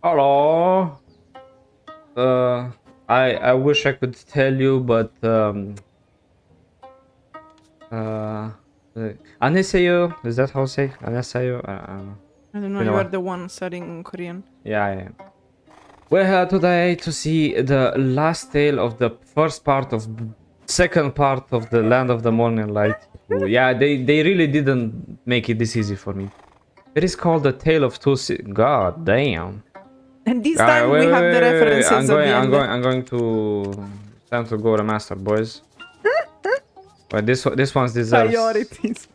Hello. I wish I could tell you, but uh, 안녕하세요. Is that how to say? 안녕하세요. I don't know, You know you are what? the one studying Korean. Yeah, I am. We're here today to see the last tale of the first part of second part of the Land of the Morning Light. Ooh, yeah, they really didn't make it this easy for me. It is called the Tale of Two. God damn. And this time Wait, we wait, have the wait, wait, wait. references at the end. I'm going to. It's time to go to master, boys. But this one's deserves. Priorities.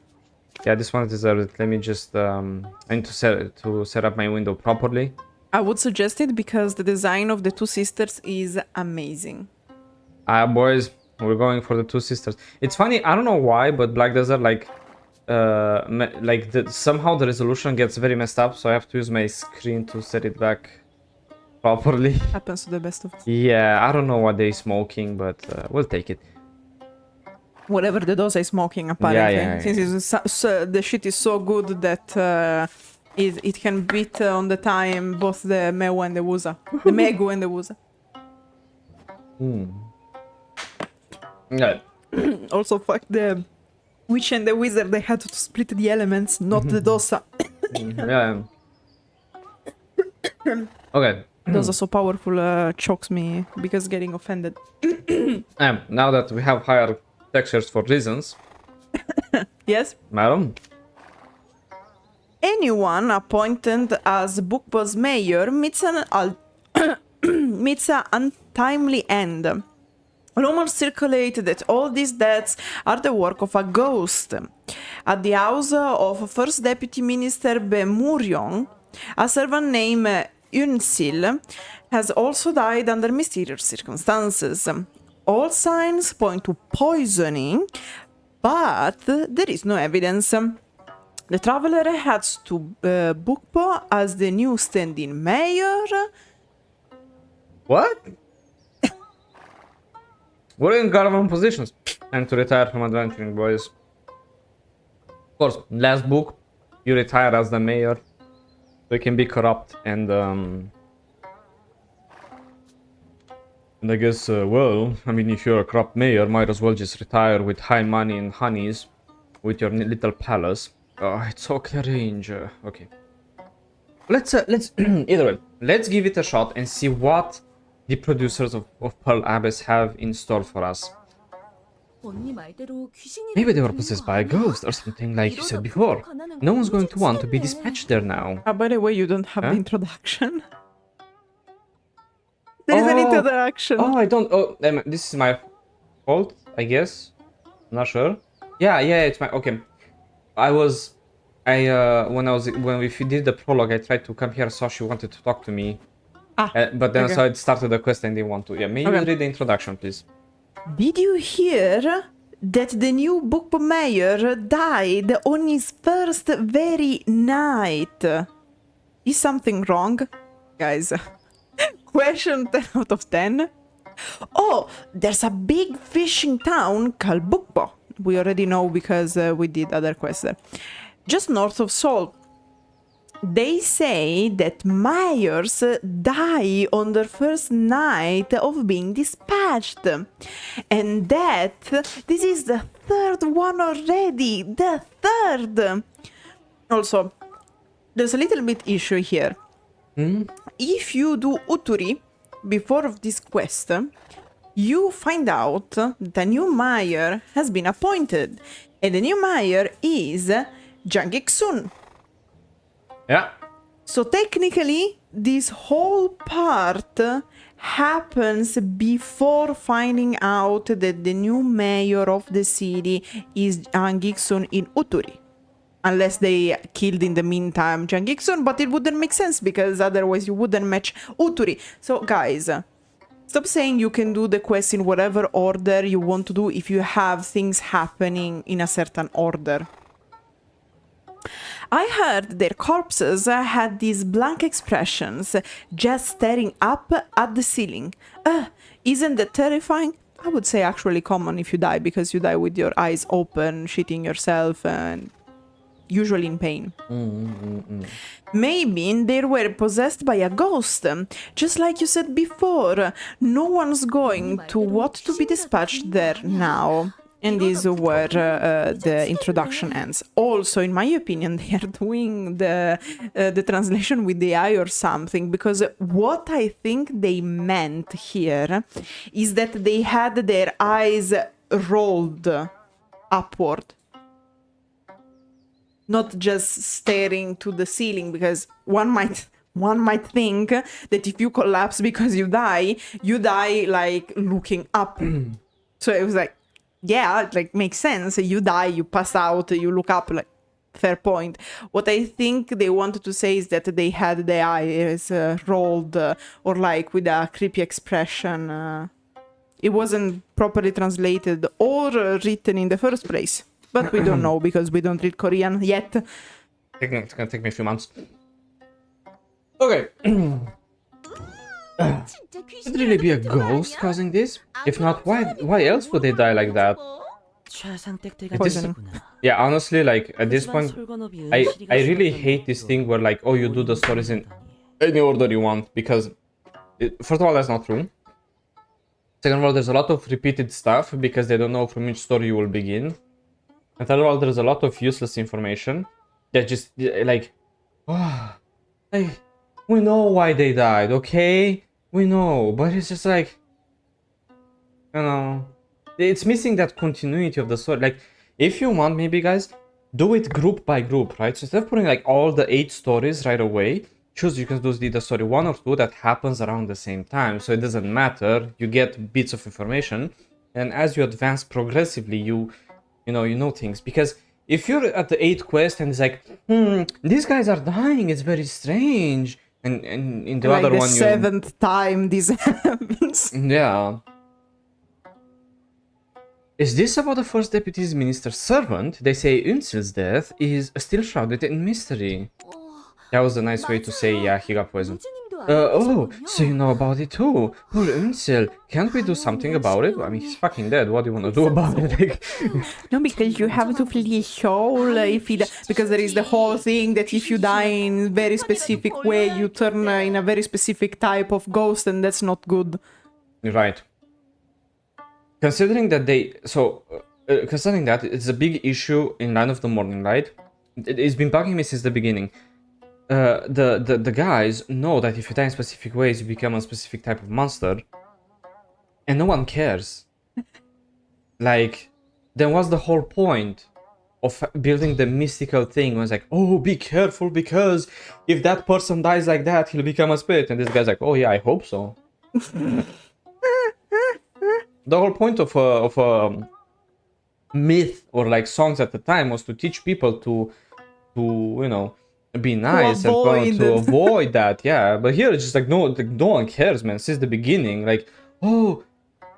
Yeah, this one deserves it. Let me just I need to set up my window properly. I would suggest it because the design of the two sisters is amazing. Boys, we're going for the two sisters. It's funny, I don't know why, but Black Desert somehow the resolution gets very messed up, so I have to use my screen to set it back properly. Happens to the best of us. Yeah, I don't know what they're smoking, but we'll take it. Whatever the Dosa is smoking, apparently. Yeah. Since the shit is so good that it can beat on the time both the Megu and the Wusa. The Megu and the Wusa. Yeah. Also, fuck the Witch and the Wizard. They had to split the elements, not the Dosa. Yeah. Okay. Dosa so powerful chokes me because getting offended. Now that we have higher textures for reasons, Yes? madam. Anyone appointed as Bukpo's mayor meets meets an untimely end. Rumors circulate that all these deaths are the work of a ghost. At the house of First Deputy Minister Bemuryong, a servant named Eunsil has also died under mysterious circumstances. All signs point to poisoning, but there is no evidence. The traveler heads to Bukpo as the new standing mayor. What? We're in government positions. Time to retire from adventuring, boys. Of course, last book, you retire as the mayor. So you can be corrupt and I guess, well, I mean, if you're a corrupt mayor, might as well just retire with high money and honeys with your little palace. Oh, it's so cringe. Okay. Let's either way, let's give it a shot and see what the producers of Pearl Abyss have in store for us. Maybe they were possessed by a ghost or something like you said before. No one's going to want to be dispatched there now. By the way, you don't have the Huh? introduction. There is an introduction. Oh, I don't. Oh, this is my fault, I guess. I'm not sure. Yeah, it's my. Okay. When we did the prologue, I tried to come here, so she wanted to talk to me. But then okay. so it started the quest and they want to. Yeah, maybe Okay. read the introduction, please. Did you hear that the new Bukpo mayor died on his first very night? Is something wrong? Guys, question 10 out of 10. Oh, there's a big fishing town called Bukpo. We already know because we did other quests there. Just north of Seoul. They say that mayors die on their first night of being dispatched. And that this is the third one already. The third. Also, there's a little bit issue here. If you do Uturi before of this quest, you find out that a new mayor has been appointed. And the new mayor is Janghwa. Yeah. So technically, this whole part happens before finding out that the new mayor of the city is Janghwa in Uturi. Unless they killed in the meantime Janghwa, but it wouldn't make sense because otherwise you wouldn't match Uturi. So guys, stop saying you can do the quest in whatever order you want to do if you have things happening in a certain order. I heard their corpses had these blank expressions, just staring up at the ceiling. Isn't that terrifying? I would say actually common if you die, because you die with your eyes open, shitting yourself, and usually in pain. Maybe they were possessed by a ghost. Just like you said before, no one's going to want to be dispatched there now. And this is where the introduction ends. Also, in my opinion, they are doing the translation with the eye or something, because what I think they meant here is that they had their eyes rolled upward, not just staring to the ceiling, because one might think that if you collapse because you die like looking up. So it was like, yeah, it like makes sense. You die, you pass out, you look up, like fair point. What I think they wanted to say is that they had their eyes rolled or like with a creepy expression. It wasn't properly translated or written in the first place, but we don't know because we don't read Korean yet. It's gonna take me a few months. Okay. Could really be a ghost causing this? If not, why else would they die like that? Yeah, honestly, like at this point, I really hate this thing where like, oh, you do the stories in any order you want, because first of all, that's not true. Second of all, there's a lot of repeated stuff because they don't know from which story you will begin. And third of all, there's a lot of useless information that just like, oh, like we know why they died, okay? We know, but it's just like, you know, it's missing that continuity of the story. Like, if you want, maybe guys, do it group by group, right? So instead of putting like all the 8 stories right away, choose, you can do the story 1 or 2 that happens around the same time. So it doesn't matter, you get bits of information. And as you advance progressively, you know things. Because if you're at the 8th quest and it's like, these guys are dying, it's very strange. And in the like other the one, 7th time this happens. Yeah. Is this about the first deputy's minister's servant? They say Eunsil's death is still shrouded in mystery. That was a nice way to say, yeah, he got poisoned. Oh, so you know about it too. Poor Eunsil. Can't we do something about it? I mean, he's fucking dead. What do you want to do about it? Like, No, because you have to flee Seoul because there is the whole thing that if you die in a very specific way, you turn in a very specific type of ghost, and that's not good. Right. Considering that considering that it's a big issue in Line of the Morning, right? It's been bugging me since the beginning. The guys know that if you die in specific ways, you become a specific type of monster, and no one cares. Like, then what's the whole point of building the mystical thing? When it's like, oh, be careful because if that person dies like that, he'll become a spirit. And this guy's like, oh yeah, I hope so. The whole point of a myth or like songs at the time was to teach people to you know, be nice and to avoid that. Yeah, but here it's just like no one cares, man. Since the beginning, like, oh,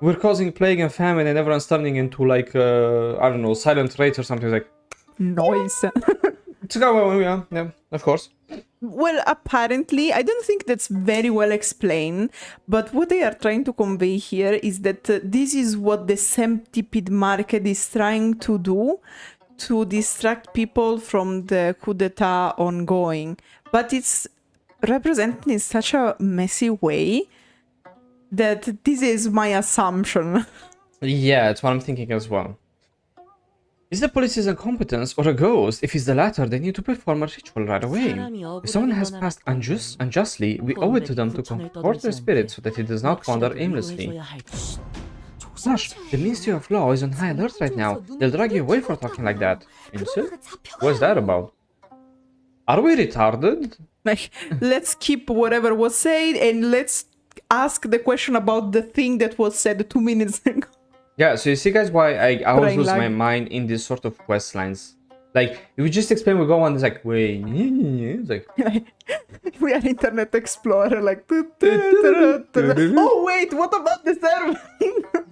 we're causing plague and famine and everyone's turning into like I don't know, silent rage or something. Like noise. Yeah, of course. Well, apparently, I don't think that's very well explained, but what they are trying to convey here is that this is what the centipede market is trying to do to distract people from the coup d'etat ongoing. But it's represented in such a messy way that this is my assumption. Yeah, it's what I'm thinking as well. Is the police's incompetence or a ghost? If it's the latter, they need to perform a ritual right away. If someone has passed unjustly, we owe it to them to comfort their spirit so that it does not wander aimlessly. Gosh, the Ministry of Law is on high alert right now. They'll drag you away for talking like that. Incid? What's that about? Are we retarded? Like, let's keep whatever was said and let's ask the question about the thing that was said 2 minutes ago. Yeah, so you see guys why I always lose my mind in this sort of quest lines. Like, we just explain, we go on, it's like, wait, it's like... we are Internet Explorer, like... Oh wait, what about the server?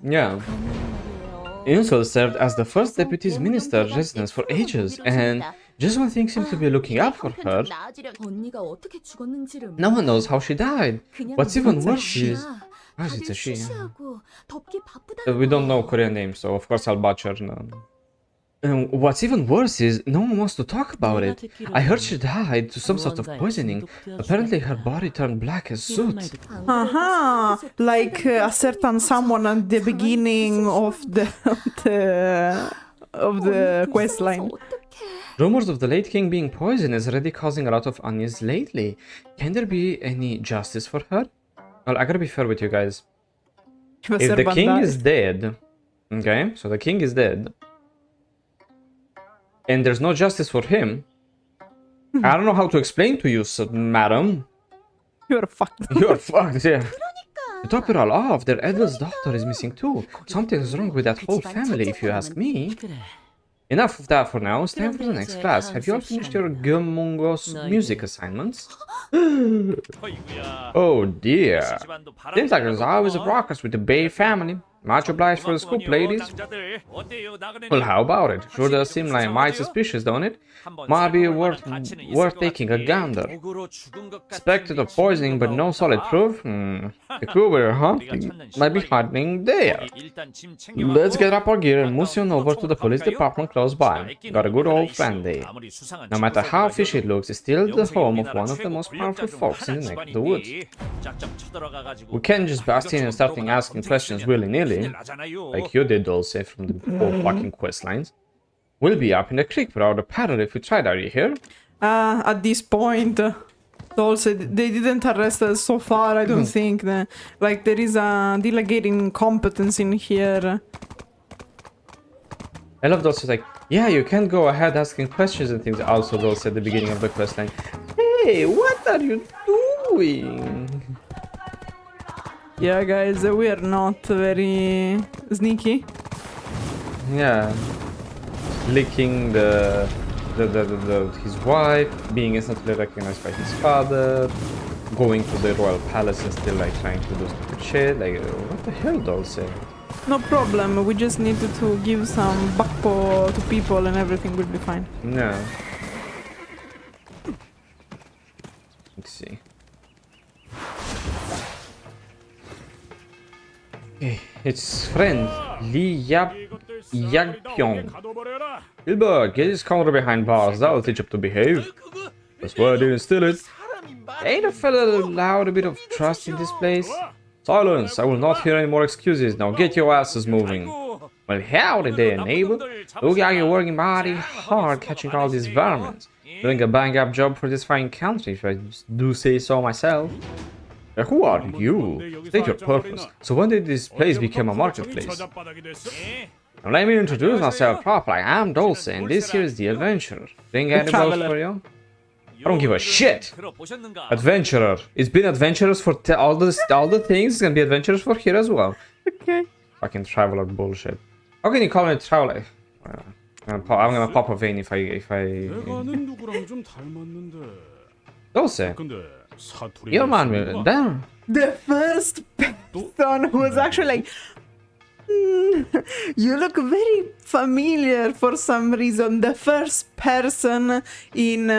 Yeah. Eunsil served as the first deputy's minister residence for ages, and just when things seem to be looking up for her, no one knows how she died. What's even worse is... Oh, it's a she. We don't know Korean names, so of course I'll butcher. What's even worse is no one wants to talk about it. I heard she died to some sort of poisoning. Apparently her body turned black as soot. Like a certain someone at the beginning of the quest line. Rumors of the late king being poisoned is already causing a lot of unease lately. Can there be any justice for her? Well, I gotta be fair with you guys. If the king is dead, okay, so the king is dead, and there's no justice for him, I don't know how to explain to you, madam. You're fucked. You're fucked, yeah. To top it all off, their eldest daughter is missing too. Something's wrong with that whole family, if you ask me. Enough of that for now. It's time for the next class. Have you all finished your Gyeongmungo's music assignments? Oh dear. Seems like there's always a ruckus with the Bay family. Much obliged for the scoop, ladies. Well, how about it? Sure does seem like mighty suspicious, don't it? Might be worth taking a gander. Suspected of poisoning, but no solid proof? The crew we're hunting might be hiding there. Let's get up our gear and move on over to the police department close by. Got a good old friend there. No matter how fishy it looks, it's still the home of one of the most powerful folks in the neck of the woods. We can't just bust in and start asking questions willy-nilly, like you did, Dulce, from the whole fucking quest lines. We'll be up in the creek without a paddle if we tried, are you here? At this point, also, they didn't arrest us so far, I don't think. Like, there is a delegating incompetence in here. I love Dulce like, yeah, you can go ahead asking questions and things. Also, Dulce at the beginning of the quest line, hey, what are you doing? Yeah, guys, we are not very sneaky. Yeah. Licking his wife, being instantly recognized by his father, going to the royal palace and still like trying to do stupid shit. Like, what the hell, Dulce? No problem, we just needed to give some Bukpo to people and everything will be fine. No. Let's see. Okay, it's friend Yangpyeong. Gilbert, get his counter behind bars. That'll teach him to behave. That's why I didn't steal it. Ain't a fella allowed a bit of trust in this place? Silence! I will not hear any more excuses. Now get your asses moving. Well, howdy there, neighbor. Look like you're working mighty hard catching all these vermin. Doing a bang-up job for this fine country, if I do say so myself. Who are you? State your purpose. So when did this place become a marketplace? Now let me introduce myself properly. I'm Dulce, and this here is the adventurer. Think any blows for you? I don't give a shit. Adventurer. It's been adventurers for all the things. It's gonna be adventurers for here as well. Okay. Fucking traveler bullshit. How can you call me a traveler? I'm gonna pop a vein if I. Dulce. You remind me. Damn. The first person who was actually like, you look very familiar for some reason. The first person in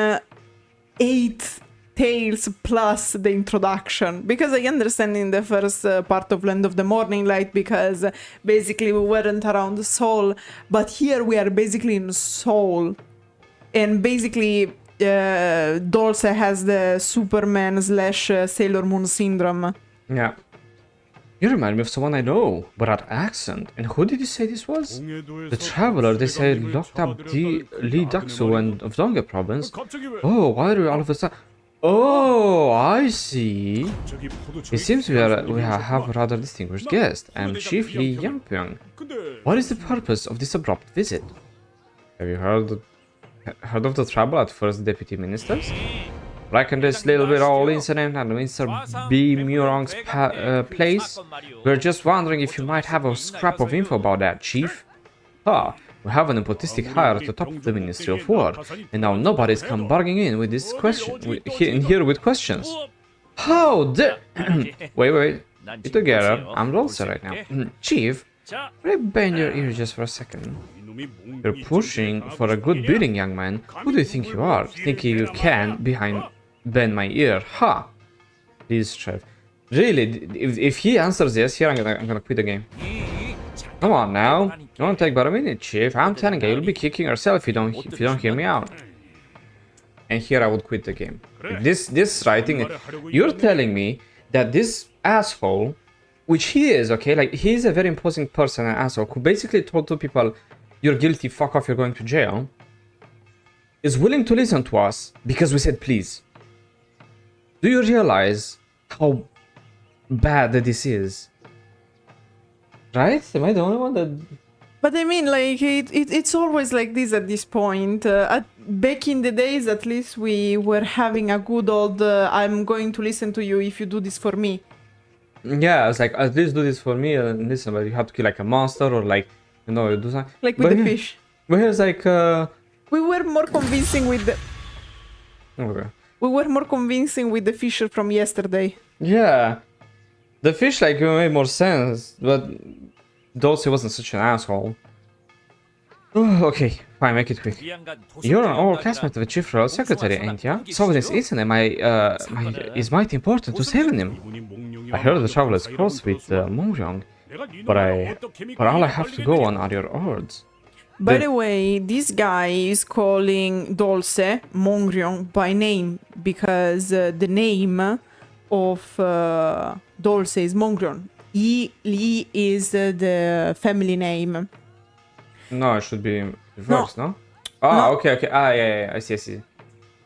8 tales plus the introduction. Because I understand in the first part of Land of the Morning Light, because basically we weren't around Seoul, but here we are basically in Seoul. And basically Dulce has the Superman / Sailor Moon syndrome. Yeah. You remind me of someone I know, but that accent. And who did you say this was? The traveler they said locked up Lee Daksu and of Donga province. Oh, why are we all of a sudden? Oh, I see. It seems we have a rather distinguished guest. I'm Chief Lee Yangpyeong. What is the purpose of this abrupt visit? Have you heard of the trouble at First Deputy Ministers? Reckon this little bit old incident at Mr. B. Murong's place? We're just wondering if you might have a scrap of info about that, Chief. We have an nepotistic hire at the top of the Ministry of War, and now nobody's come barging in with this question, here with questions. How dare... wait, get together, I'm Dulce right now. Chief, will you bend your ear just for a second? You're pushing for a good bidding, young man. Who do you think you are? Thinking you can bend my ear? Ha! Please, Trev. Really, if he answers yes, here I'm gonna quit the game. Come on now. It won't take but a minute, Chief. I'm telling you, you'll be kicking yourself if you don't hear me out. And here I would quit the game. This writing, you're telling me that this asshole, which he is, okay, like he's a very imposing person, an asshole, who basically told two people, you're guilty, fuck off, you're going to jail, is willing to listen to us because we said please. Do you realize how bad this is? Right? Am I the only one that... But I mean, like, it's always like this at this point. Back in the days, at least, we were having a good old, I'm going to listen to you if you do this for me. Yeah, it's like, at least do this for me and listen, but you have to kill like a monster or like, you know, you do something. Like with the fish. But here's like, We were more convincing with the... Okay. We were more convincing with the fisher from yesterday. Yeah. The fish like made more sense, but Dosa wasn't such an asshole. Oh, okay, fine, make it quick. You're an old classmate of the chief royal secretary, ain't ya? So this incident is mighty important to saving him. I heard the travel is close with Hongryeon, but all I have to go on are your words. By the way, this guy is calling Dolce Hongryeon by name because the name of Dolce is Hongryeon. Lee is the family name. No, it should be reversed, no? Ah, No. okay. Ah, yeah, I see.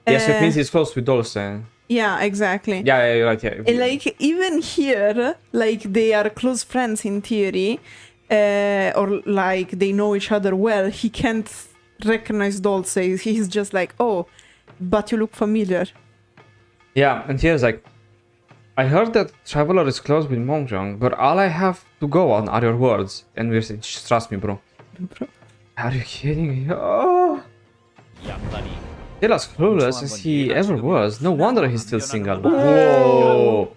Yes, it means he's close with Dolce. Yeah, exactly. Yeah, you're right, yeah. And like, even here, like, they are close friends in theory, or like, they know each other well, he can't recognize Dolce. He's just like, oh, but you look familiar. Yeah, and here's like, I heard that Traveler is close with Hongryeon, but all I have to go on are your words. And we're saying, just trust me, bro. Are you kidding me? Oh! Still as clueless as he ever was. No wonder he's still single. Whoa!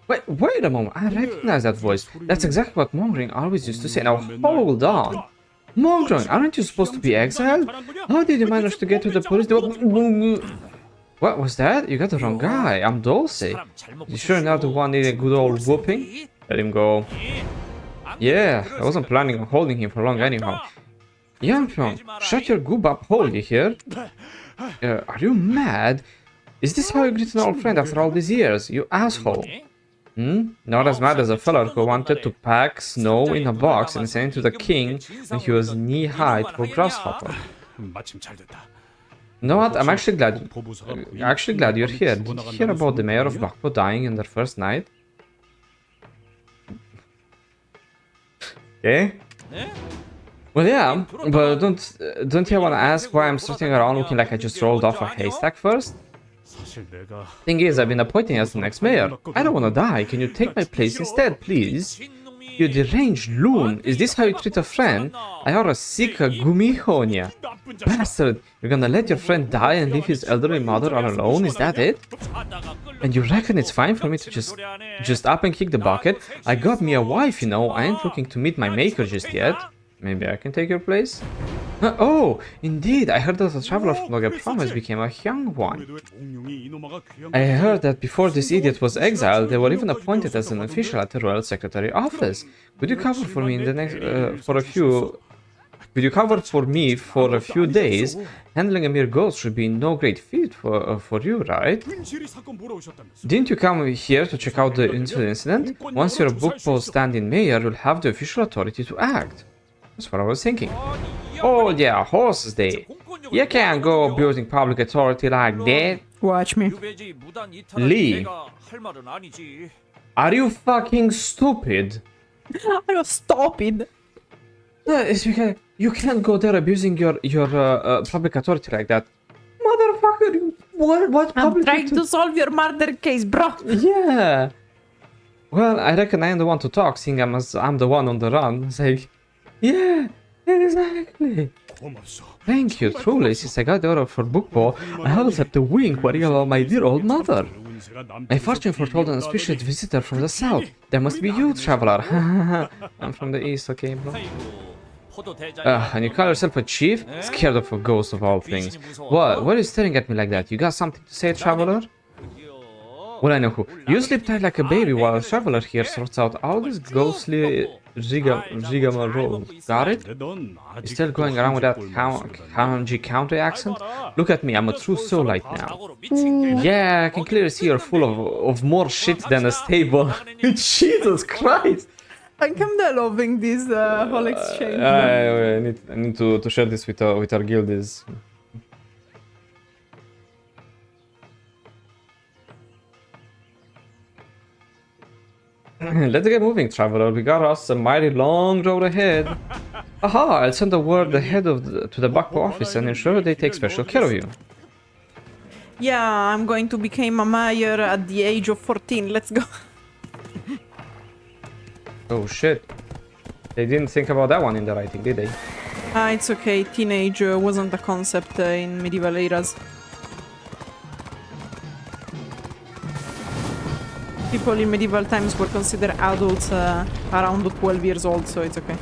Wait a moment. I recognize that voice. That's exactly what Hongryeon always used to say. Now hold on. Hongryeon, aren't you supposed to be exiled? How did you manage to get to the police? What was that? You got the wrong guy. I'm Dolce. You sure not the one needing a good old whooping? Let him go. Yeah, I wasn't planning on holding him for long anyhow. Yangpyeong, shut your goob up hole, you hear? Are you mad? Is this how you greet an old friend after all these years, you asshole? Not as mad as a fella who wanted to pack snow in a box and send it to the king when he was knee-high to a grasshopper. You know what? I'm actually glad you're here. Did you hear about the mayor of Bukpo dying in their first night? Okay. Well, yeah, but don't you want to ask why I'm strutting around looking like I just rolled off a haystack first? Thing is, I've been appointed as the next mayor. I don't want to die. Can you take my place instead, please? You deranged loon. Is this how you treat a friend? I ought to seek a gumihonia. Bastard, you're gonna let your friend die and leave his elderly mother all alone? Is that it? And you reckon it's fine for me to just up and kick the bucket? I got me a wife, you know. I ain't looking to meet my maker just yet. Maybe I can take your place? Oh, indeed, I heard that the traveler from the promise became a young one. I heard that before this idiot was exiled, they were even appointed as an official at the royal secretary office. Could you cover for me in the next, Could you cover for me for a few days? Handling a mere ghost should be no great feat for you, right? Didn't you come here to check out the Eunsil incident? Once you're a Bukpo standing mayor, you'll have the official authority to act. That's what I was thinking. Oh yeah, horses day. You can't go abusing public authority like that. Watch me. Lee. Are you fucking stupid? Are you stupid? It's because you can't go there abusing your public authority like that. Motherfucker, what public I'm trying to solve your murder case, bro. Yeah. Well, I reckon I am the one to talk, seeing I'm the one on the run. It's like, yeah, exactly. Thank you, truly. Since I got the order for Bukpo, I haven't slept a wink worrying about my dear old mother. My fortune foretold an auspicious visitor from the south. That must be you, traveler. I'm from the east, okay, bro? And you call yourself a chief? Scared of a ghost of all things. What? Why are you staring at me like that? You got something to say, traveler? Well, I know who. You sleep tight like a baby while a traveler here sorts out all these ghostly Rigmarole. Got it? 넌 You're still going around with that Kanji counter accent? Look at me, I'm a true Seoulite now. Yeah, I can clearly see you're full of more shit than a stable. Jesus Christ! I'm kinda loving this whole exchange. I need to share this with our guildies. Let's get moving, traveler. We got us a mighty long road ahead. Aha! I'll send a word ahead to the Bukpo office and ensure they take special care of you. Yeah, I'm going to become a mayor at the age of 14. Let's go. Oh shit. They didn't think about that one in the writing, did they? It's okay. Teenage wasn't a concept in medieval eras. People in medieval times were considered adults around 12 years old, so it's okay.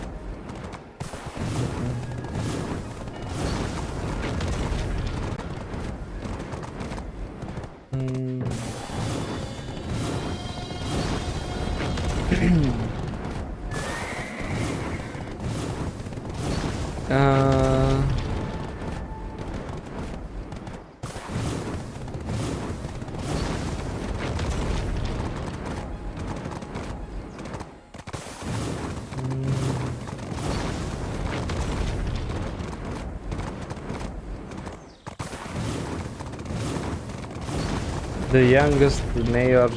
The youngest mayor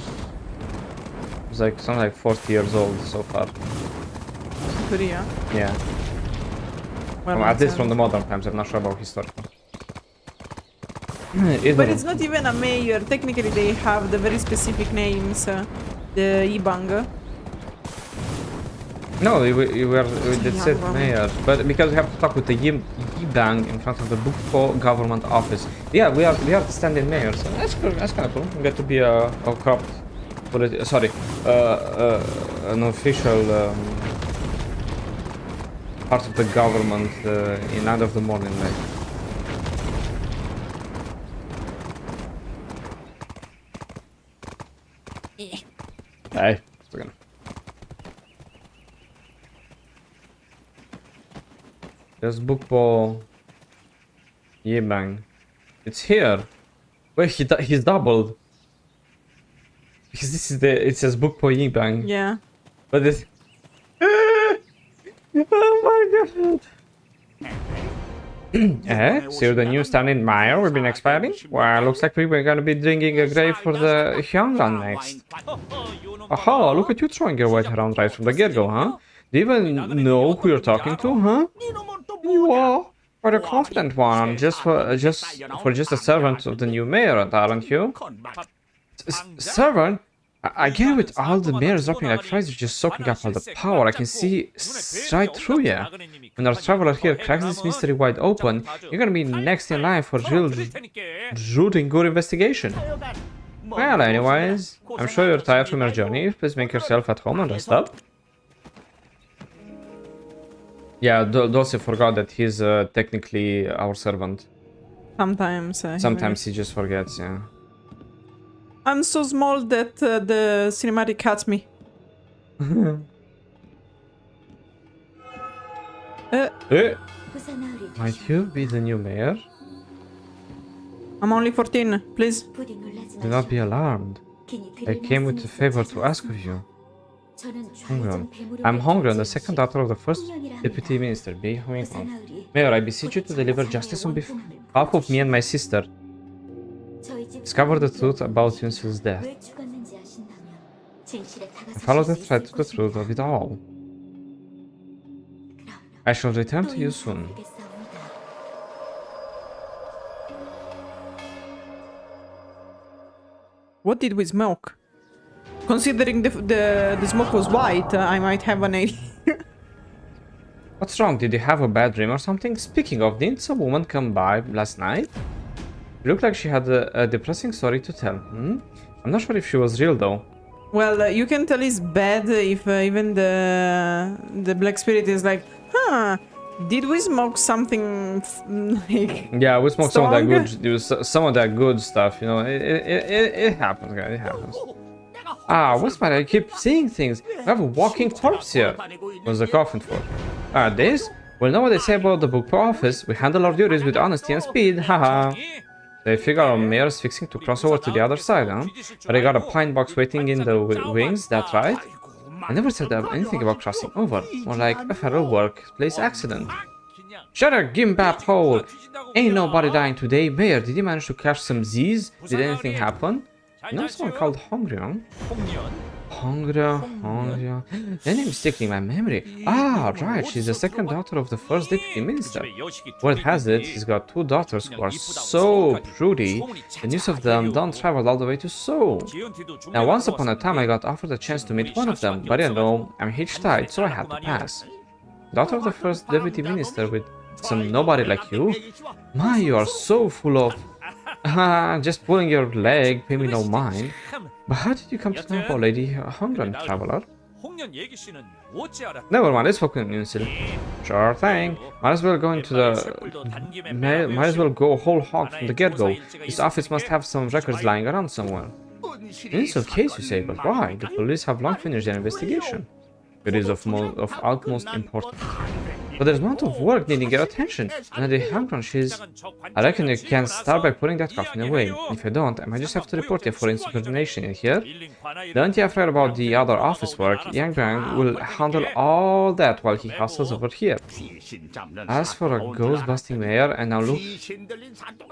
is like something like 40 years old so far. Korea. Yeah. Well, At least from the modern times, I'm not sure about historical. But it's not even a mayor. Technically, they have the very specific names. The Ibang. No, that's it, mayor. But because we have to talk with the Yibang in front of the Bukpo government office. Yeah, we are the stand-in mayor, so that's cool. That's kind of cool. We get to be a corrupt, sorry, an official part of the government in end of the morning, like. Hey, it's okay. There's Bukpo Yibang. It's here. Wait, he's doubled. Because this is it says Bukpo Yibang. Yeah. But this. Oh my god. So you're the new stand-in mayor we've been expiring? Well, looks like we were gonna be digging a grave for the Hyungan next. Aha, look at you throwing your weight around right from the get-go, huh? Do you even know who you're talking to, huh? You are quite a confident one, just a servant of the new mayor, aren't you? Servant? I get it with all the mayors dropping like flies, you're just soaking up all the power. I can see right through you. When our traveler here cracks this mystery wide open, you're gonna be next in line for real rooting good investigation. Well, anyways, I'm sure you're tired from your journey. Please make yourself at home and rest up. Yeah, Dosa forgot that he's technically our servant. Sometimes. Sometimes he just forgets, yeah. I'm so small that the cinematic cuts me. Might you be the new mayor? I'm only 14, please. Do not be alarmed. I came with a favor to ask of you. Hongryeon. I'm Hongryeon, the second daughter of the first deputy minister, Eunsil. Mayor, I beseech you to deliver justice on behalf of me and my sister. Discover the truth about Eunsil's death. And follow the thread to the truth of it all. I shall return to you soon. What did we smoke? Considering the smoke was white, I might have an idea. What's wrong? Did you have a bad dream or something? Speaking of, didn't some woman come by last night? It looked like she had a depressing story to tell. I'm not sure if she was real though. Well, you can tell it's bad if even the black spirit is like, huh, did we smoke something like yeah, we smoked some strong? of that good stuff, you know. It happens, guys, it happens. Ah, what's my? I keep seeing things. We have a walking corpse here. What's the coffin for? Ah, this? Well, know what they say about the Bukpo office. We handle our duties with honesty and speed. Haha. They figure our mayor's fixing to cross over to the other side, huh? But I got a pine box waiting in the wings, that's right. I never said anything about crossing over. More like a federal workplace accident. Shut up, gimbap hole! Ain't nobody dying today. Mayor, did you manage to catch some Z's? Did anything happen? You know someone called Hongryeon? Hongryeon. That name is sticking in my memory. Ah, right, she's the second daughter of the first deputy minister. Word has it, he's got two daughters who are so pretty, the news of them don't travel all the way to Seoul. Now, once upon a time, I got offered a chance to meet one of them, but you know, I'm hitch-tied, so I had to pass. Daughter of the first deputy minister with some nobody like you? My, you are so full of... just pulling your leg, pay me no mind. But how did you come to know about Lady Hongryeon, traveler? Never mind, let's focus on Eunsil. Sure thing. Might as well go into the... Might as well go whole hog from the get-go. This office must have some records lying around somewhere. Eunsil case, you say, but why? The police have long finished their investigation. It is of utmost importance. But there's a lot of work needing your attention, and the Hongryeon I reckon you can start by putting that coffin away. If you don't, I might just have to report you for insubordination in here. Don't you afraid about the other office work? Yangpyeong will handle all that while he hustles over here. As for a ghost-busting mayor, and now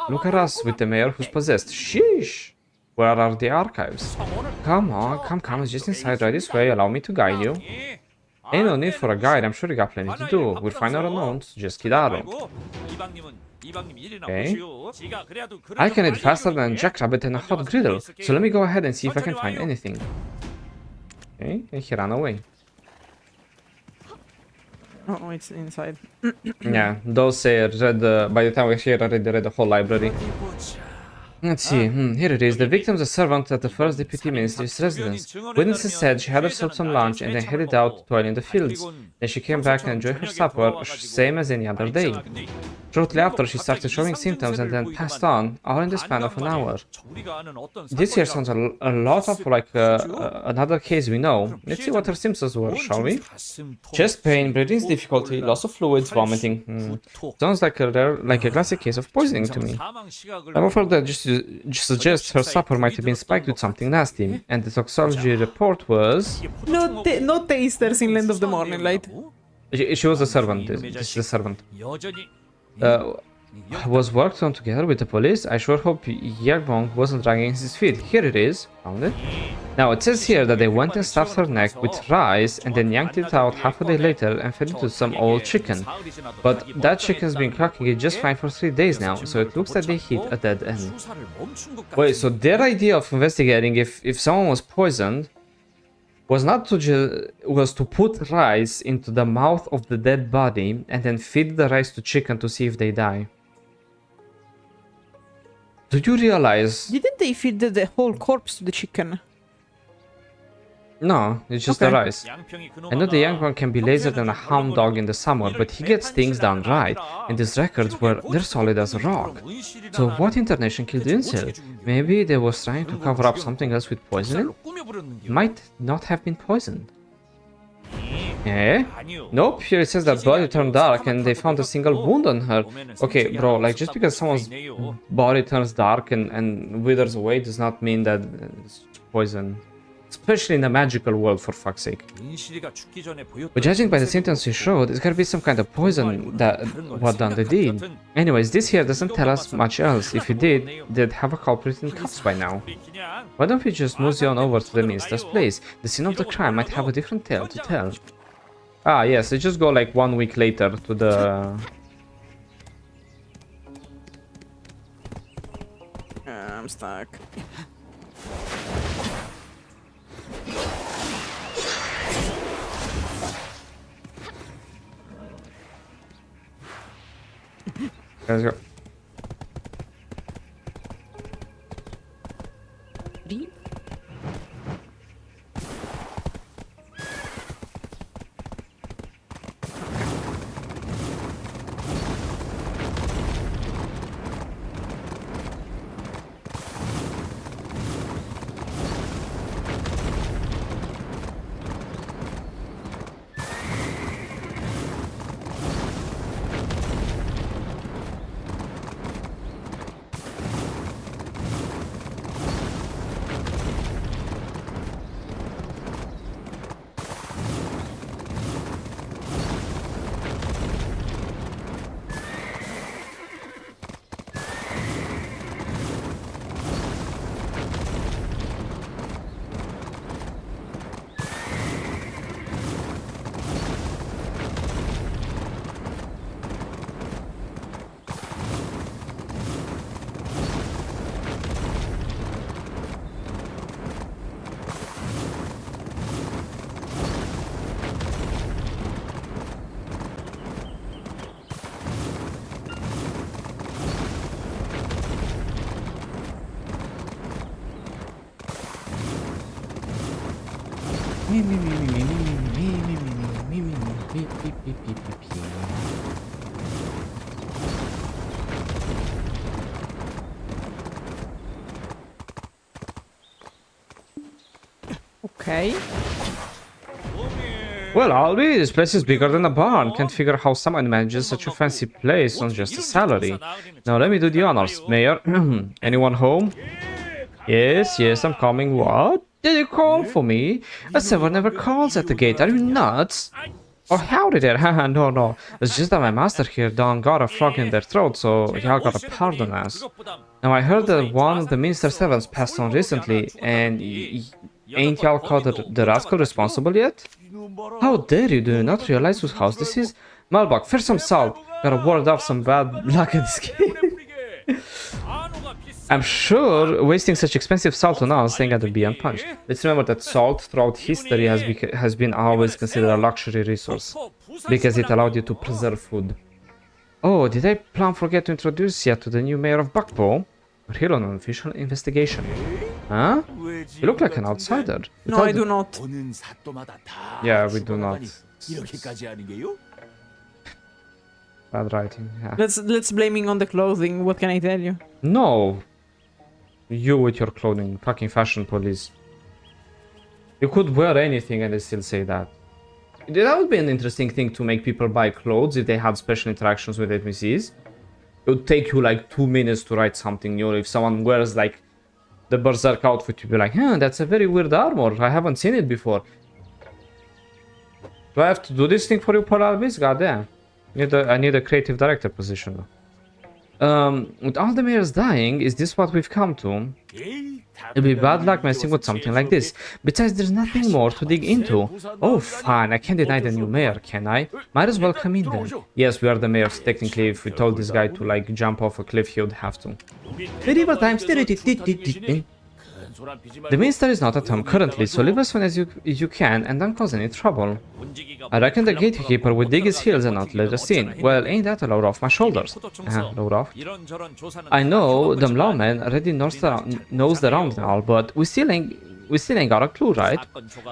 look at us with the mayor who's possessed. Sheesh! Where are the archives? Come on, come, it's just inside right this way, allow me to guide you. Ain't no need for a guide, I'm sure you got plenty to do. We'll find our unknowns, just kidaro. Okay. I can eat faster than a jackrabbit and a hot griddle, so let me go ahead and see if I can find anything. Okay, and he ran away. Oh, it's inside. Yeah, those say read by the time we here, I read the whole library. Let's see, here it is. The victim's a servant at the first deputy minister's residence. Witnesses said she had herself some lunch and then headed out to toil in the fields. Then she came back and enjoyed her supper, same as any other day. Shortly after, she started showing symptoms and then passed on, all in the span of an hour. This here sounds a lot of like another case we know. Let's see what her symptoms were, shall we? Chest pain, breathing difficulty, loss of fluids, vomiting. Sounds like a classic case of poisoning to me. I'm afraid that just suggests her supper might have been spiked with something nasty, and the toxicology report was... No tasters in Land of the Morning Light. She was a servant, this is a servant. Was worked on together with the police. I sure hope Yangpyeong wasn't dragging his feet. Here it is. Found it. Now it says here that they went and stuffed her neck with rice and then yanked it out half a day later and fed it to some old chicken. But that chicken's been cooking it just fine for 3 days now, so it looks like they hit a dead end. Wait, so their idea of investigating if someone was poisoned was not to was to put rice into the mouth of the dead body and then feed the rice to chicken to see if they die. Do you realize? Didn't they feed the whole corpse to the chicken? No, it's just the rice. I know the young one can be lazier than a hound dog in the summer, but he gets things done right, and his records they're solid as a rock. So what internation killed Eunsil? Maybe they was trying to cover up something else with poisoning? It might not have been poisoned. Eh? Nope, here it says that body turned dark and they found a single wound on her. Okay, bro, like just because someone's body turns dark and withers away does not mean that it's poison. Especially in the magical world, for fuck's sake. But judging by the symptoms she showed, it's gotta be some kind of poison that what done the deed. Anyways, this here doesn't tell us much else. If it did, they'd have a culprit in cuffs by now. Why don't we just mosey on over to the minister's place? The scene of the crime might have a different tale to tell. Ah, yes, let's just go like 1 week later to the... I'm stuck. Let's go. Okay. Well, Albi, this place is bigger than a barn. Can't figure how someone manages such a fancy place on just a salary. Now let me do the honors, Mayor. Anyone home? Yes, yes, I'm coming. What? Did you call for me? A server never calls at the gate. Are you nuts? Oh, how did it? Haha, no, no. It's just that my master here done got a frog in their throat, so y'all gotta pardon us. Now, I heard that one of the minister's servants passed on recently, and ain't y'all caught the rascal responsible yet? How dare you? Do you not realize whose house this is? Malbach, fetch some salt. Gotta ward off some bad luck in this game. I'm sure wasting such expensive salt on us ain't gonna be unpunished. Let's remember that salt throughout history has been always considered a luxury resource, because it allowed you to preserve food. Oh, did I forget to introduce you to the new mayor of Bukpo? We're here on an official investigation. Huh? You look like an outsider. No, I do not. Yeah, we do not. Bad writing, yeah. Let's blaming on the clothing. What can I tell you? No. You with your clothing. Fucking fashion police. You could wear anything and they still say that. That would be an interesting thing to make people buy clothes if they had special interactions with NPCs. It would take you like 2 minutes to write something new. If someone wears like the berserk outfit, you'd be like, that's a very weird armor. I haven't seen it before. Do I have to do this thing for you, Paul Alvis? Goddamn. I need a creative director position. With all the mayors dying, is this what we've come to? It'd be bad luck messing with something like this. Besides, there's nothing more to dig into. Oh, fine, I can't deny the new mayor, can I? Might as well come in then. Yes, we are the mayors. Technically, if we told this guy to, like, jump off a cliff, he would have to. Medieval times. The minister is not at home currently, so leave as soon as you can and don't cause any trouble. I reckon the gatekeeper would dig his heels and not let us in. Well, ain't that a load off my shoulders? Load off. I know them lawmen already knows the round and all, but we still ain't got a clue, right?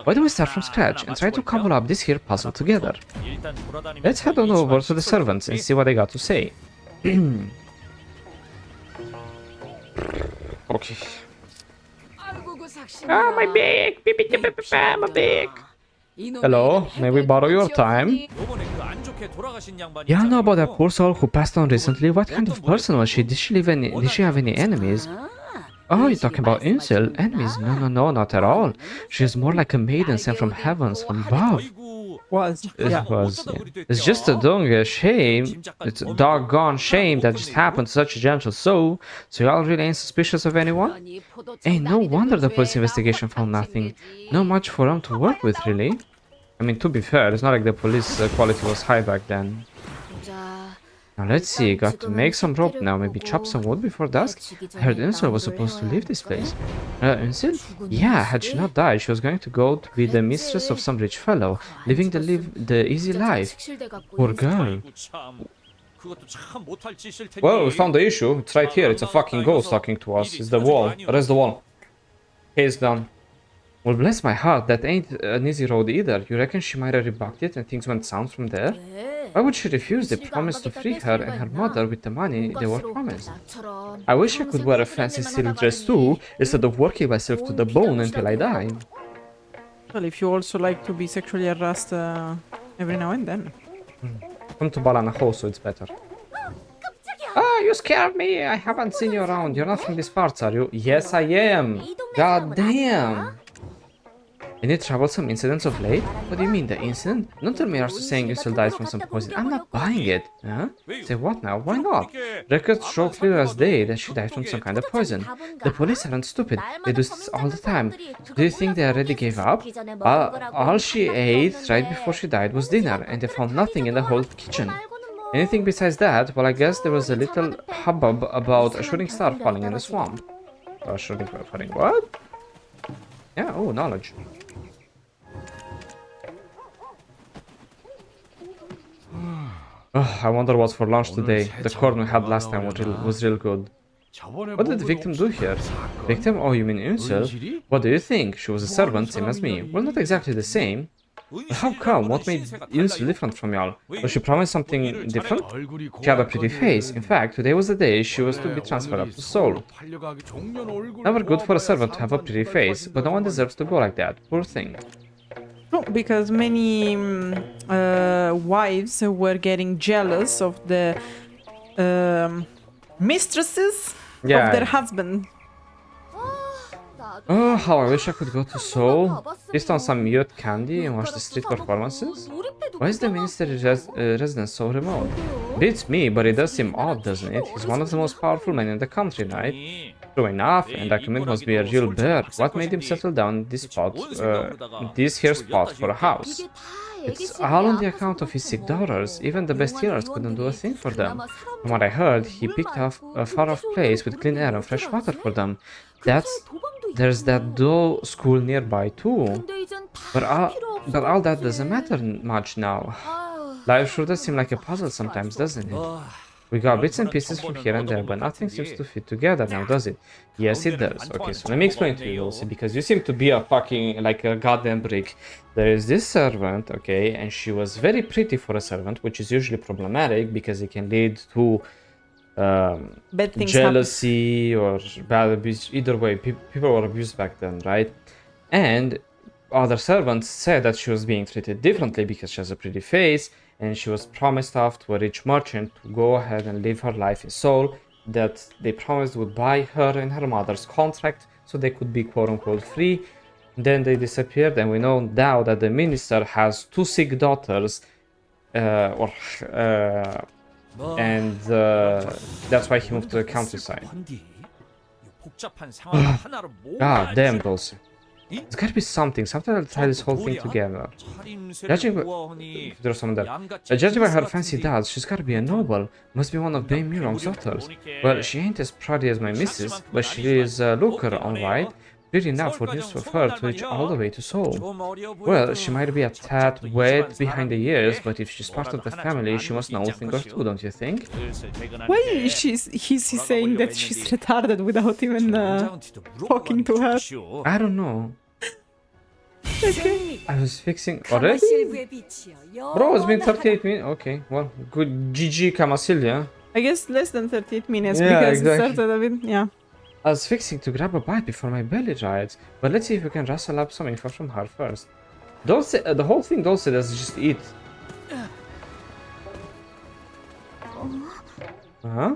Why don't we start from scratch and try to cobble up this here puzzle together? Let's head on over to the servants and see what they got to say. Okay. Ah, my back! My back! Hello, may we borrow your time? Yeah, I know about that poor soul who passed on recently. What kind of person was she? Did she have any enemies? Oh, you're talking about Eunsil? Enemies? No, not at all. She's more like a maiden sent from heavens, from above. It's just a doggone shame. It's a doggone shame that just happened to such a gentle soul. So y'all really ain't suspicious of anyone? Ain't no wonder the police investigation found nothing. Not much for them to work with, really. I mean, to be fair, it's not like the police quality was high back then. Now let's see, got to make some rope now, maybe chop some wood before dusk? I heard Eunsil was supposed to leave this place. Eunsil? Yeah, had she not died, she was going to go to be the mistress of some rich fellow, living the easy life. Poor girl. Well, we found the issue. It's right here. It's a fucking ghost talking to us. It's the wall. Arrest the wall. Case done. Well, bless my heart, that ain't an easy road either. You reckon she might have rebucked it and things went sound from there? Why would she refuse? They promised to free her and her mother with the money they were promised. I wish I could wear a fancy silk dress too, instead of working myself to the bone until I die. Well, if you also like to be sexually harassed every now and then. Come to Balanaho, so it's better. Ah, you scared me! I haven't seen you around. You're not from these parts, are you? Yes, I am! God damn! Any troublesome incidents of late? What do you mean, the incident? Don't tell me you're saying you still died from some poison. I'm not buying it. Huh? Say what now? Why not? Records show clear as day that she died from some kind of poison. The police aren't stupid. They do this all the time. Do you think they already gave up? All she ate right before she died was dinner, and they found nothing in the whole kitchen. Anything besides that? Well, I guess there was a little hubbub about a shooting star falling in the swamp. A shooting star falling what? Yeah, oh, knowledge. Oh, I wonder what's for lunch today. The corn we had last time was real good. What did the victim do here? Victim? Oh, you mean Eunsil? What do you think? She was a servant, same as me. Well, not exactly the same. But how come? What made Eunsil different from y'all? Was she promised something different? She had a pretty face. In fact, today was the day she was to be transferred up to Seoul. Never good for a servant to have a pretty face, but no one deserves to go like that. Poor thing. No, because many wives were getting jealous of the mistresses of their husband. Oh, how I wish I could go to Seoul, taste on some youth candy and watch the street performances. Why is the minister's residence so remote? Beats me, but it does seem odd, doesn't it? He's one of the most powerful men in the country, right? True enough, and document must be a real bear. What made him settle down this spot, this here spot for a house? It's all on the account of his sick daughters. Even the best healers couldn't do a thing for them. From what I heard, he picked off a far-off place with clean air and fresh water for them. There's that Do school nearby too. But all that doesn't matter much now. Life sure does seem like a puzzle sometimes, doesn't it? We got bits and pieces from here and there, but nothing seems to fit together now, does it? Yes, it does. Okay, so let me explain to you, Dulce, because you seem to be a fucking, like a goddamn brick. There is this servant, okay, and she was very pretty for a servant, which is usually problematic because it can lead to Bad things jealousy or bad abuse. Either way, people were abused back then, right? And other servants said that she was being treated differently because she has a pretty face, and she was promised off to a rich merchant to go ahead and live her life in Seoul, that they promised would buy her and her mother's contract so they could be quote-unquote free. Then they disappeared, and we know now that the minister has 2 sick daughters, and that's why he moved to the countryside. God damn, Dulce. There's gotta be something that'll tie this whole thing together. Judging by, there's someone there. Judging by her fancy dads, she's gotta be a noble. Must be one of Yangpyeong's daughters. Well, she ain't as pretty as my missus, but she is a looker, alright. Pretty enough for news of her to reach all the way to Seoul. Well, she might be a tad wet behind the ears, but if she's part of the family, she must know a thing or two, don't you think? Why is he's saying that she's retarded without even talking to her? I don't know. Okay. I was fixing already? Bro, it's been 38 minutes. Okay, well, good GG Kamasilya. I guess less than 38 minutes Yeah, because exactly. it started a bit, yeah. I was fixing to grab a bite before my belly rides, but let's see if we can rustle up some info from her first. Dulce, the whole thing Dulce does is just eat. Huh?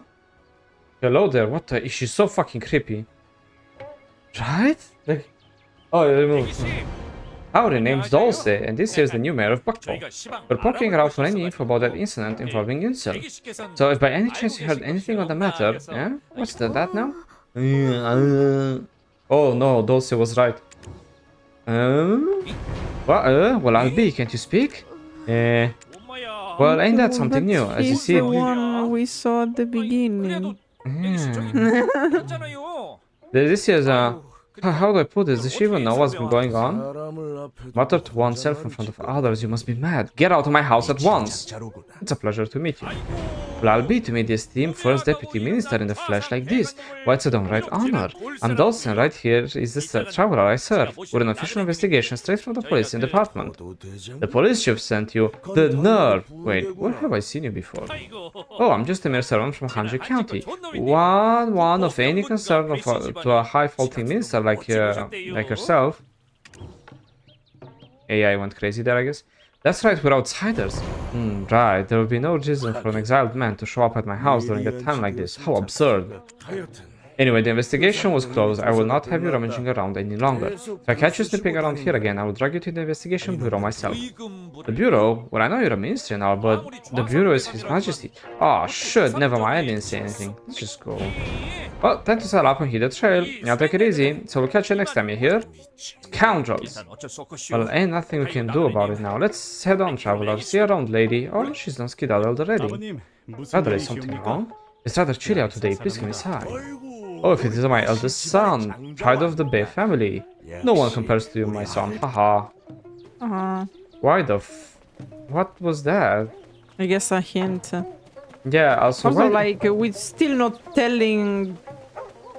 Hello there, what the? She's so fucking creepy. Right? Like, oh, I removed. Howdy, name's Dulce, and this here's the new mayor of Bukpo. We're poking around for any info about that incident involving Eunsil. So if by any chance you heard anything on the matter, yeah? What's that now? Oh no, Dulce was right. Well, I'll be, can't you speak? Well, ain't that something new? As you see, the one we saw at the beginning. This is how do I put this? Does she even know what's been going on? Mutter to oneself in front of others, you must be mad. Get out of my house at once! It's a pleasure to meet you. Well, I'll be to meet the esteemed first deputy minister in the flesh like this. Why, it's a downright honor. I'm Dulce, and right here is the traveler I serve. We're an official investigation straight from the police department. The police chief sent you. The nerve! Wait, where have I seen you before? Oh, I'm just a mere servant from Hongryeon County. One of any concern to a high-faulting minister like yourself. AI went crazy there, I guess. That's right, we're outsiders. Right, there will be no reason for an exiled man to show up at my house during a time like this. How absurd. Anyway, the investigation was closed. I will not have you rummaging around any longer. If I catch you sniffing around here again, I will drag you to the investigation bureau myself. The bureau? Well, I know you're a minister now, but the bureau is His Majesty. Oh, shit, never mind, I didn't say anything. Let's just go. Well, time to set up and hit the trail. Now take it easy, so we'll catch you next time, you hear? Scoundrels! Well, ain't nothing we can do about it now. Let's head on, traveler. See you around, lady. Oh, she's done skedaddled already. Rather, is something wrong? It's rather chilly out today, please come inside. Oh, if it is my eldest son, pride of the Bay family. No one compares to you, my son, haha. Why the what was that? I guess a hint. Yeah, also like, we're still not telling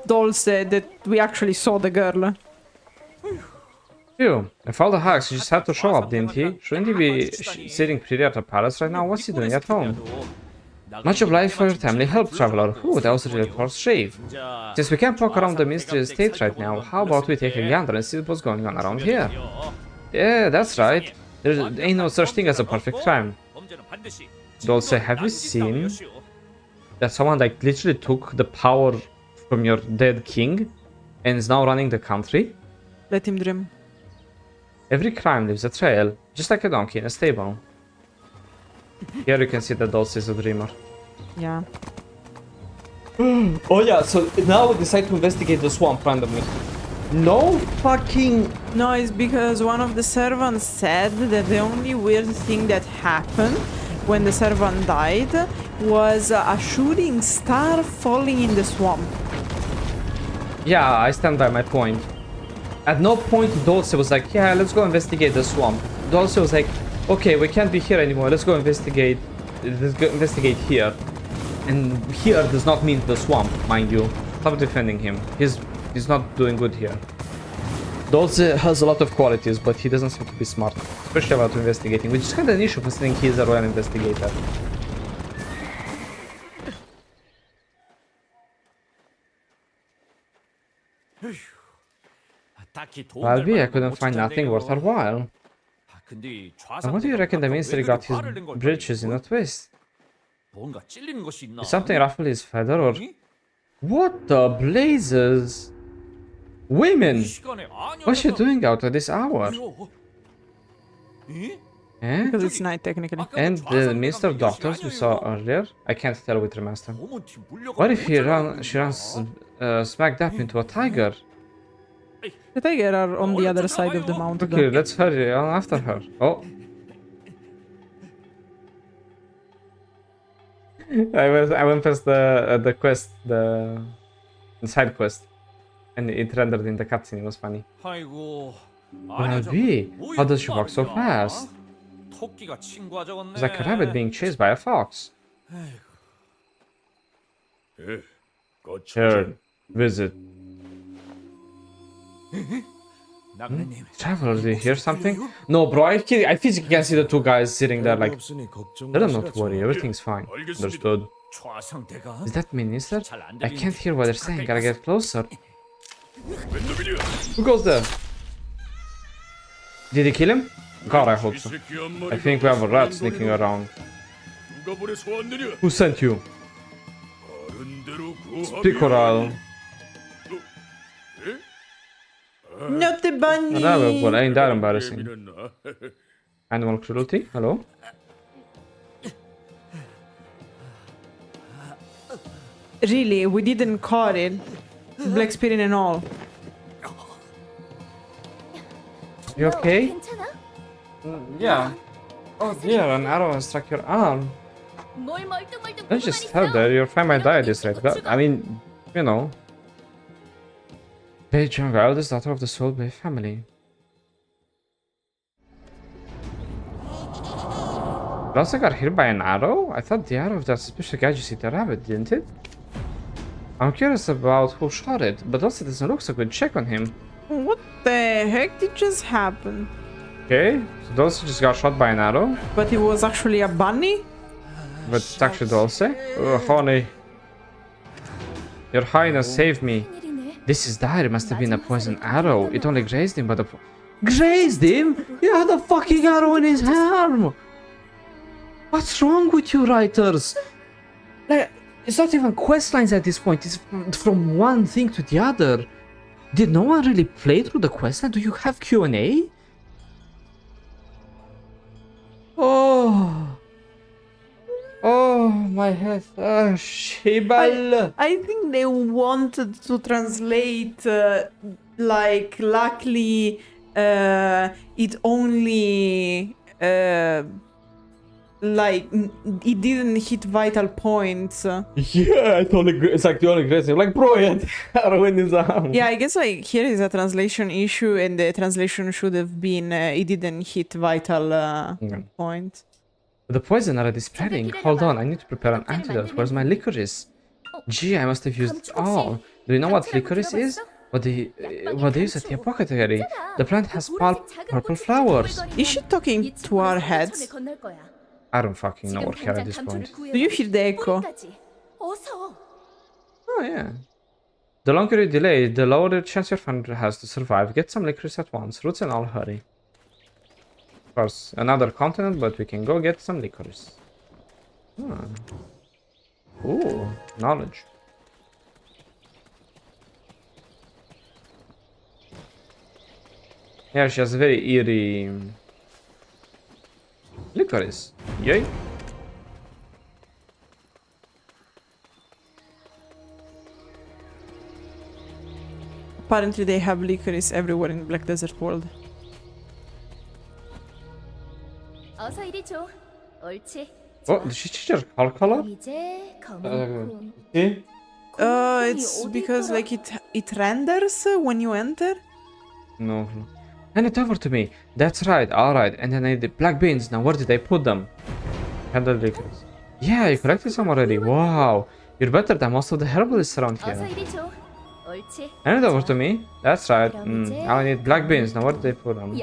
Dulce that we actually saw the girl. Phew. If all the hacks, he just had to show up, didn't he? Shouldn't he be sitting pretty at the palace right now? What's he doing at home? Much obliged for your timely help, traveler. Ooh, that was a real close shave. Since we can't walk around the mystery estate right now, how about we take a gander and see what's going on around here? Yeah, that's right. There ain't no such thing as a perfect crime. Dulce, have you seen that someone like literally took the power from your dead king and is now running the country? Let him dream. Every crime leaves a trail, just like a donkey in a stable. Here you can see that Dulce is a dreamer. Yeah. Oh yeah, so now we decide to investigate the swamp randomly. No fucking... No, it's because one of the servants said that the only weird thing that happened when the servant died was a shooting star falling in the swamp. Yeah, I stand by my point. At no point Dulce was like, yeah, let's go investigate the swamp. Dulce was like, okay, we can't be here anymore, let's go investigate here. And here does not mean the swamp, mind you. Stop defending him. He's not doing good here. Dulce has a lot of qualities, but he doesn't seem to be smart. Especially about investigating, which is kind of an issue considering he is a royal investigator. Valby, I couldn't find nothing worth our while. And what do you reckon the minister got his britches in a twist? Is something ruffled his feather or... What the blazes? Women! What's she doing out at this hour? Eh? Because it's night, technically. And the minister of doctors we saw earlier? I can't tell with remaster. What if she runs smack dab into a tiger? The tiger are on the other side of the mountain. Okay, let's hurry on after her. Oh. I went past the quest, the side quest, and it rendered in the cutscene. It was funny. Valby, how does she walk so fast? It's like a rabbit being chased by a fox. Here, visit. Traveler, did you hear something? No, bro, I physically can see the two guys sitting there like... Let them not worry, everything's fine. Understood. Is that minister? I can't hear what they're saying, gotta get closer. Who goes there? Did he kill him? God, I hope so. I think we have a rat sneaking around. Who sent you? Speak or I'll... Not the bunny! Well, ain't that embarrassing? Animal cruelty? Hello? Really, we didn't caught it. Black spirit and all. You okay? Yeah. Oh dear, an arrow has struck your arm. Let's just tell there, you'll find my diet right? God, I mean, you know. Janghwa, eldest daughter of the Seoul Bay family. Dosa got hit by an arrow? I thought the arrow of that suspicious guy just hit the rabbit, didn't it? I'm curious about who shot it, but Dosa doesn't look so good. Check on him. What the heck did just happen? Okay, so Dosa just got shot by an arrow. But it was actually a bunny? But it's actually Dosa. Oh, honey. Your Highness, save me. This is dire. It must have been a poison arrow. It only grazed him, but the... Grazed him? He had a fucking arrow in his arm! What's wrong with you writers? Like, it's not even quest lines at this point. It's from one thing to the other. Did no one really play through the quest line? Do you have Q&A? Oh... Oh, my head. Shibal. I think they wanted to translate, like, luckily, it only, like, it didn't hit vital points. Yeah, it's like the only great thing. Like, bro, yeah, arrow in his arm. Yeah, I guess, like, here is a translation issue, and the translation should have been, it didn't hit vital points. The poison already spreading. Hold on, I need to prepare an antidote. Where's my licorice? Gee, I must have used it all. Do you know what licorice is? What they use at the apothecary. The plant has purple flowers. Is she talking to our heads? I don't fucking know or care at this point. Do you hear the echo? Oh yeah. The longer you delay, the lower the chance your friend has to survive. Get some licorice at once. Roots and all, hurry. Of course, another continent, but we can go get some licorice. Hmm. Ooh, knowledge. Yeah, she has a very eerie licorice. Yay. Apparently they have licorice everywhere in Black Desert World. Oh, did she change her color? See? It's because like it renders when you enter. No. Hand it over to me. That's right, alright. And then I did black beans. Now where did I put them? Hand the licorice. Yeah, you collected some already. Wow. You're better than most of the herbalists around here. Hand it over to me. That's right. Now I need black beans. Now where did I put them?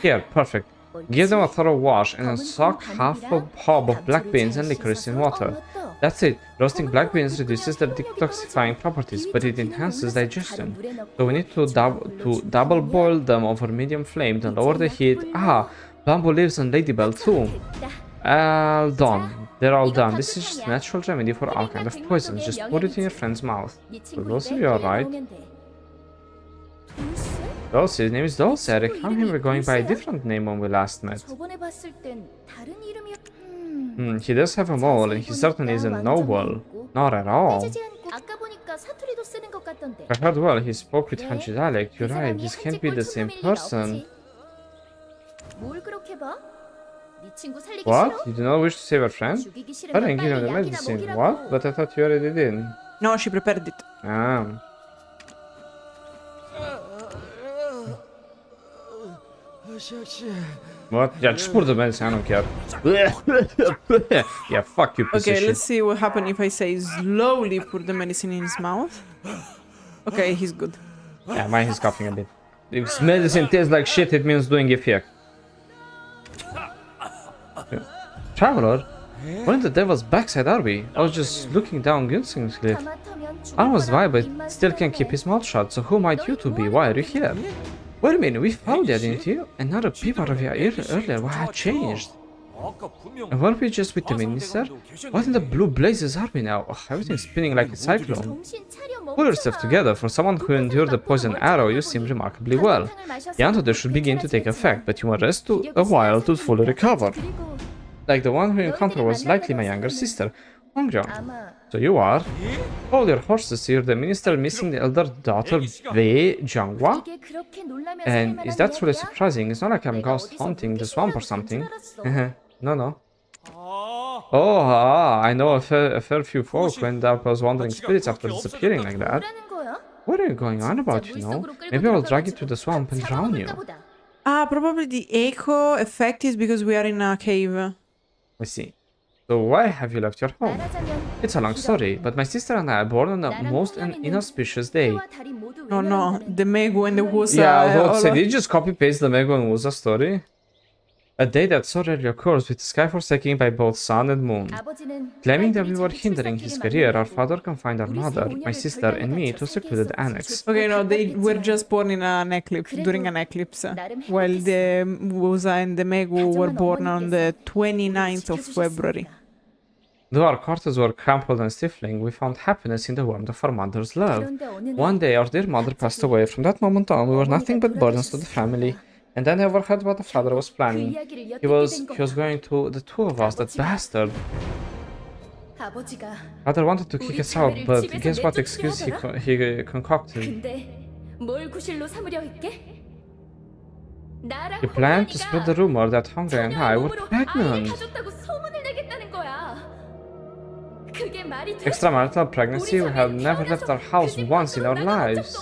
Here, perfect. Give them a thorough wash and then soak half a hob of black beans and licorice in water. That's it. Roasting black beans reduces their detoxifying properties, but it enhances digestion. So we need to double boil them over medium flame, then lower the heat. Ah, bamboo leaves and ladybell too. All done. They're all done. This is just a natural remedy for all kinds of poisons. Just put it in your friend's mouth. So those of you alright? Dulce, his name is Dulce. I recall him going by a different name when we last met. He does have a mole, and he certainly isn't noble. Not at all. I heard well, he spoke with Hanchi dialect. You're right, this can't be the same person. What? You do not wish to save a friend? I didn't give him the medicine. What? But I thought you already did. No, she prepared it. Ah. What? Yeah, just pour the medicine, I don't care. Yeah, fuck you, piece of Okay, shit. let's see what happens if I say slowly put the medicine in his mouth. Okay, he's good. Yeah, mine is coughing a bit. If medicine tastes like shit, it means doing effect. Yeah. Traveler? What in the devil's backside are we? I was just looking down Eunsil's cliff. Almost by, but still can't keep his mouth shut, so who might you two be? Why are you here? Wait a minute, we found that, didn't you? Another peep out of here earlier, what had changed? And weren't we just with the minister? What in the blue blazes are we now? Oh, everything's spinning like a cyclone. Pull yourself together. For someone who endured the poison arrow, you seem remarkably well. The antidote should begin to take effect, but you must rest a while to fully recover. Like the one who you encountered was likely my younger sister, Hongryeon. So you are? Hold your horses, you're the minister missing the elder daughter, Janghwa? And is that really surprising? It's not like I'm ghost hunting the swamp or something. No. Oh, I know a fair few folk who end up as wandering spirits after disappearing like that. What are you going on about, you know? Maybe I'll drag you to the swamp and drown you. Ah, probably the echo effect is because we are in a cave. I see. So why have you left your home? It's a long story, but my sister and I are born on the most inauspicious day. No, the Megu and the Wusa. Yeah, I was about to say, did you just copy-paste the Megu and Wusa story? A day that so rarely occurs, with the sky forsaken by both sun and moon. Claiming that we were hindering his career, our father confined our mother, my sister, and me to a secluded annex. Okay, no, they were just born in an eclipse, during an eclipse. While the Wusa and the Megu were born on the 29th of February. Though our quarters were crumpled and stifling, we found happiness in the warmth of our mother's love. One day, our dear mother passed away. From that moment on, we were nothing but burdens to the family. And then I overheard what the father was planning. He was going to the two of us, that bastard. Father wanted to kick us out, but guess what excuse he concocted? He planned to spread the rumor that Hongryeon and I were pregnant. Extramarital pregnancy? We have never left our house once in our lives.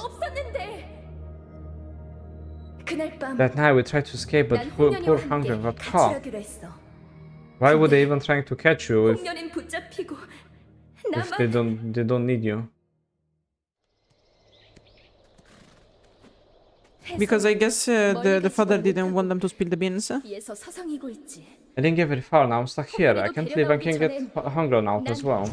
That night we tried to escape, but poor Hongryeon got caught. Why would they even try to catch you if they don't need you? Because I guess the father didn't want them to spill the beans. 뒤에서 서성이고 있지. I didn't get very far, now I'm stuck here. I can't believe I can get Hongryeon out as well.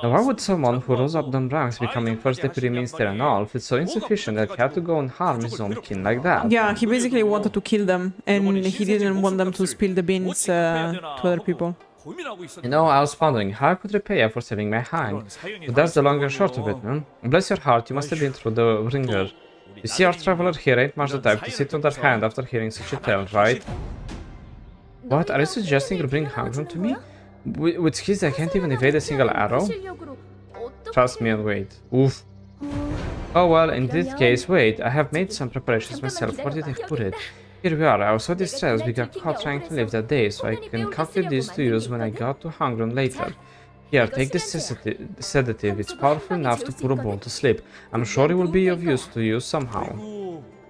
Now why would someone who rose up them ranks becoming first deputy minister and all if it's so insufficient that he had to go and harm his own kin like that? Yeah, he basically wanted to kill them, and he didn't want them to spill the beans to other people. You know, I was wondering how I could repay you for saving my hind. But that's the long and short of it, man. Bless your heart, you must have been through the ringer. You see, our traveler here ain't much the type to sit on their hand after hearing such a tale, right? What? Are you suggesting you'll bring Hongryeon to me? With skills I can't even evade a single arrow? Trust me and wait. Oof. Oh well, in this case, wait. I have made some preparations myself. Where did I put it? Here we are. I was so distressed we got caught trying to live that day, so I can calculate this to use when I got to Hongryeon later. Here, take this sedative. It's powerful enough to put a bone to sleep. I'm sure it will be of use to you somehow.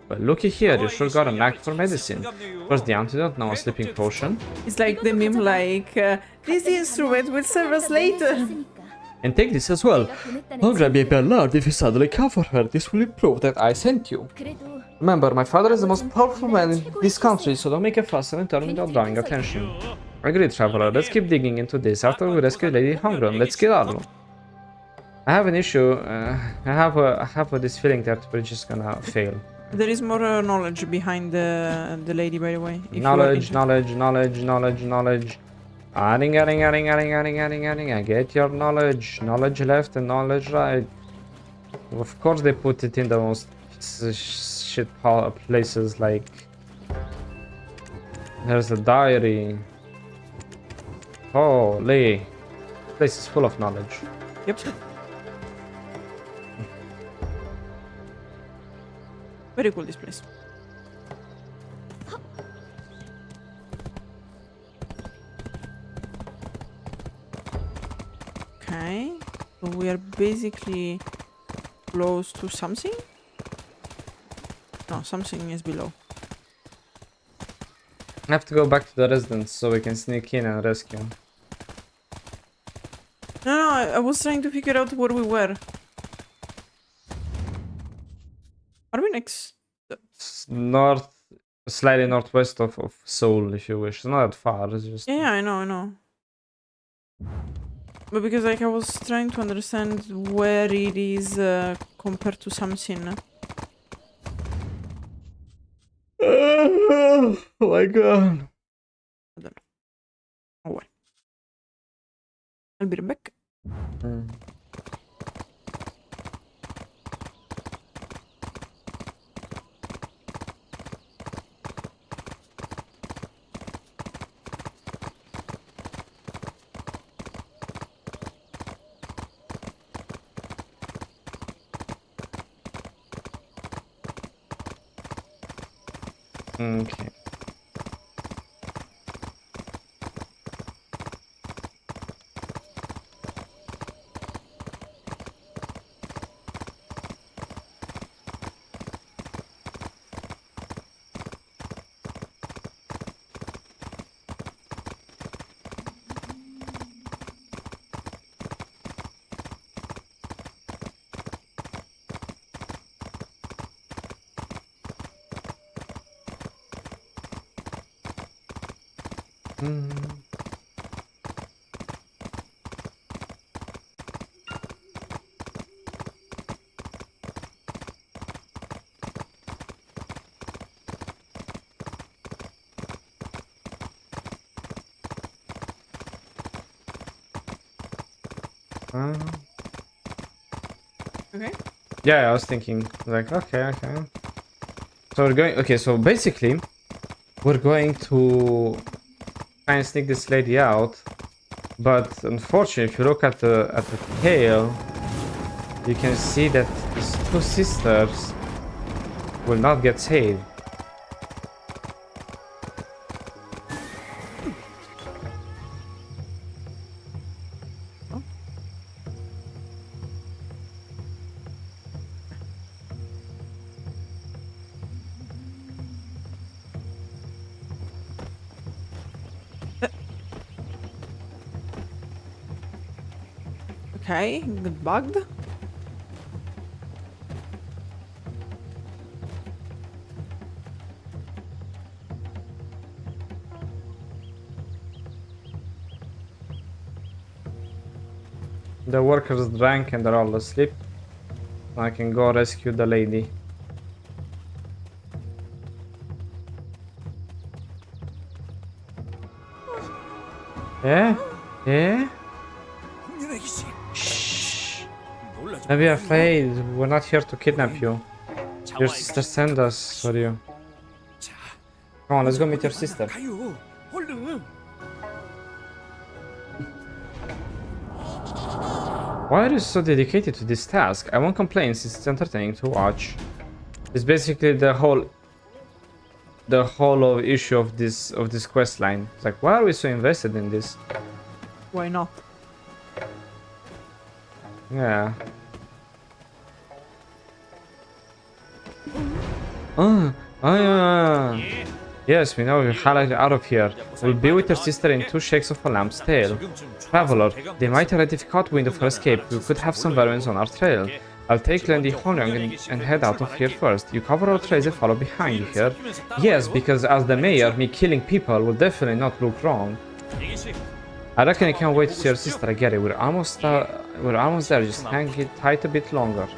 Well, looky here, you sure got a knack for medicine. First the antidote, now a sleeping potion. It's like the meme like, this instrument will serve us later. And take this as well. Hongryeon may be alarmed if you suddenly come for her. This will prove that I sent you. Remember, my father is the most powerful man in this country, so don't make a fuss and return without drawing attention. Agreed, traveler. Let's keep digging into this. After we rescue Lady Hongryeon, let's get on. I have an issue. I have this feeling that we're just gonna fail. There is more knowledge behind the lady, by the way. Knowledge. Adding. I get your knowledge. Knowledge left and knowledge right. Of course they put it in the most shit places, like... There's a diary. Holy. This place is full of knowledge. Yep. Very cool, this place. Okay, so we are basically close to something? No, something is below. I have to go back to the residence so we can sneak in and rescue. No, I was trying to figure out where we were. Are we next? North, slightly northwest of Seoul, if you wish. It's not that far, it's just... Yeah, I know. But because like I was trying to understand where it is compared to something. Oh my god. I don't know. Oh well. I'll be right back. Okay. Okay. Yeah, I was thinking, like, okay. So we're going, okay, so basically, we're going to try and sneak this lady out, but unfortunately, if you look at the tail, you can see that these two sisters will not get saved. Okay, get bugged. The workers drank and they're all asleep. I can go rescue the lady. Yeah? Yeah? Shh. Don't be afraid. We're not here to kidnap you. Your sister sent us for you. Come on, let's go meet your sister. Why are you so dedicated to this task? I won't complain since it's entertaining to watch. It's basically the whole issue of this quest line. It's like, why are we so invested in this? Why not? Yeah. Yeah. Yes, we know you're highlighted out of here. We'll be with your sister in 2 shakes of a lamb's tail. Traveler, they might have a difficult window for escape. We could have some variants on our trail. I'll take Lady Hongryeon and head out of here first. You cover our trails and follow behind you here. Yes, because as the mayor, me killing people will definitely not look wrong. I reckon I can't wait to see your sister. I get it. We're almost there. Just hang it tight a bit longer.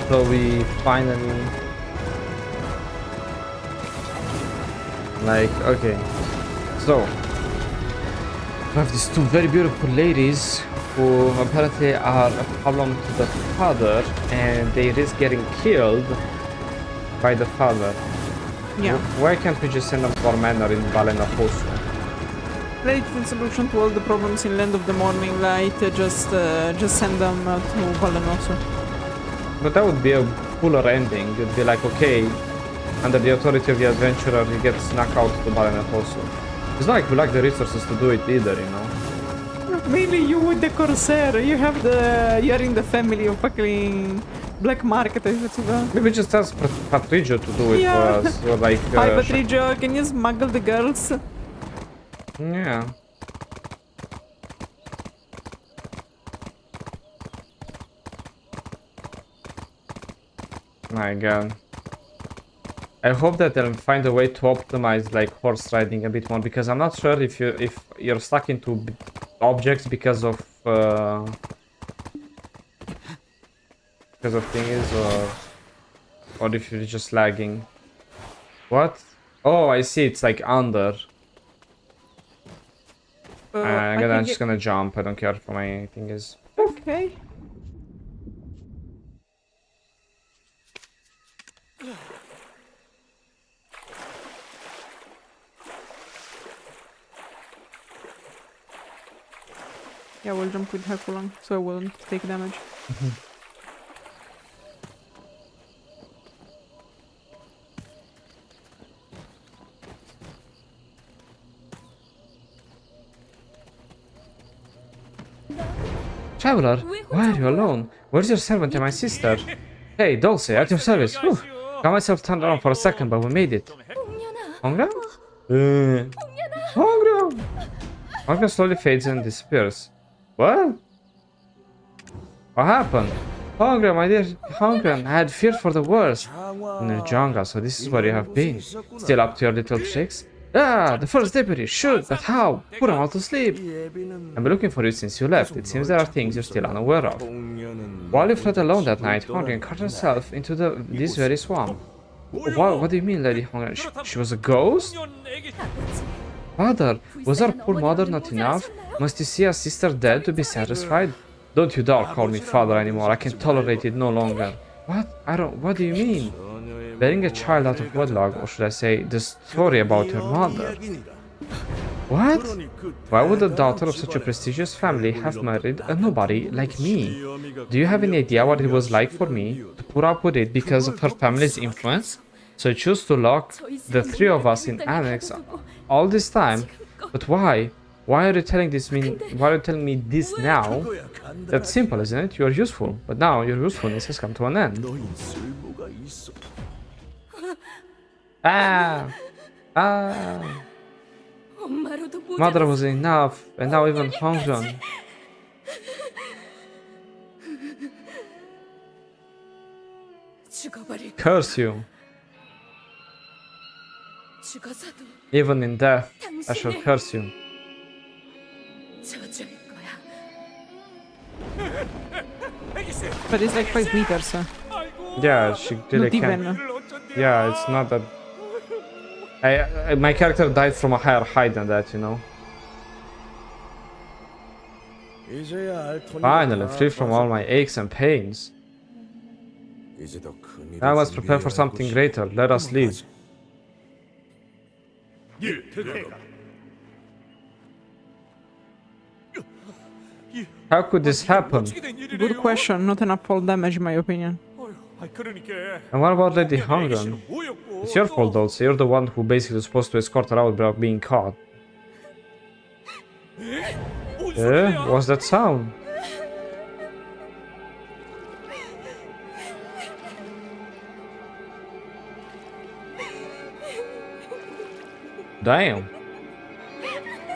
So we finally okay, so we have these 2 very beautiful ladies who apparently are a problem to the father and they risk getting killed by the father. Yeah. Why can't we just send them to our manor in Valenaposu? Late solution to all the problems in Land of the Morning Light. Just send them to Valenoso. But that would be a cooler ending. You'd be like, okay, under the authority of the adventurer, he gets knocked out to Valenaposu. It's not like we lack the resources to do it either, you know. Mainly you with the Corsair. You're in the family of fucking black market. Maybe just ask Patricio to do it for us. Or like, hi Patricio, can you smuggle the girls? Yeah. My god. I hope that they'll find a way to optimize like horse riding a bit more, because I'm not sure if you're stuck into objects because of thingies, or if you're just lagging. What? Oh, I see. It's like under. I'm just gonna jump. I don't care for my thingies. Okay. Yeah, we'll jump with Hakulang, so I won't take damage. Traveler, why are you alone? Where's your servant and my sister? Hey, Dulce, at your service. Whew. Got myself turned around for a second, but we made it. Hongryeon? Hongryeon! Hongryeon slowly fades and disappears. What? What happened? Hongryeon, my dear Hongryeon, I had feared for the worst. In the jungle, so this is where you have been. Still up to your little tricks? Ah, the first deputy, shoot, but how? Put him out to sleep. I've been looking for you since you left. It seems there are things you're still unaware of. While you fled alone that night, Hongryeon cut herself into this very swamp. What do you mean, Lady Hongryeon? She was a ghost? Father, was our poor mother not enough? Must you see our sister dead to be satisfied? Don't you dare call me father anymore. I can tolerate it no longer. What do you mean? Bearing a child out of wedlock, or should I say, the story about her mother. What? Why would the daughter of such a prestigious family have married a nobody like me? Do you have any idea what it was like for me to put up with it because of her family's influence? So I chose to lock the 3 of us in annex all this time. But why? Why are you telling this me? Why are you telling me this now? That's simple, isn't it? You are useful, but now your usefulness has come to an end. Ah, ah. Mother was enough, and now even Hongryeon. Curse you. Even in death, I shall curse you. But it's like 5 meters. Yeah, she really Not can't. even. Yeah, it's not that. My character died from a higher height than that, you know. Finally, free from all my aches and pains. Now I must prepare for something greater. Let us leave. How could this happen? Good question, not enough fall damage in my opinion. And what about Lady Hongryeon? It's your fault, Dosa. You're the one who basically was supposed to escort her out without being caught. What's that sound? Damn.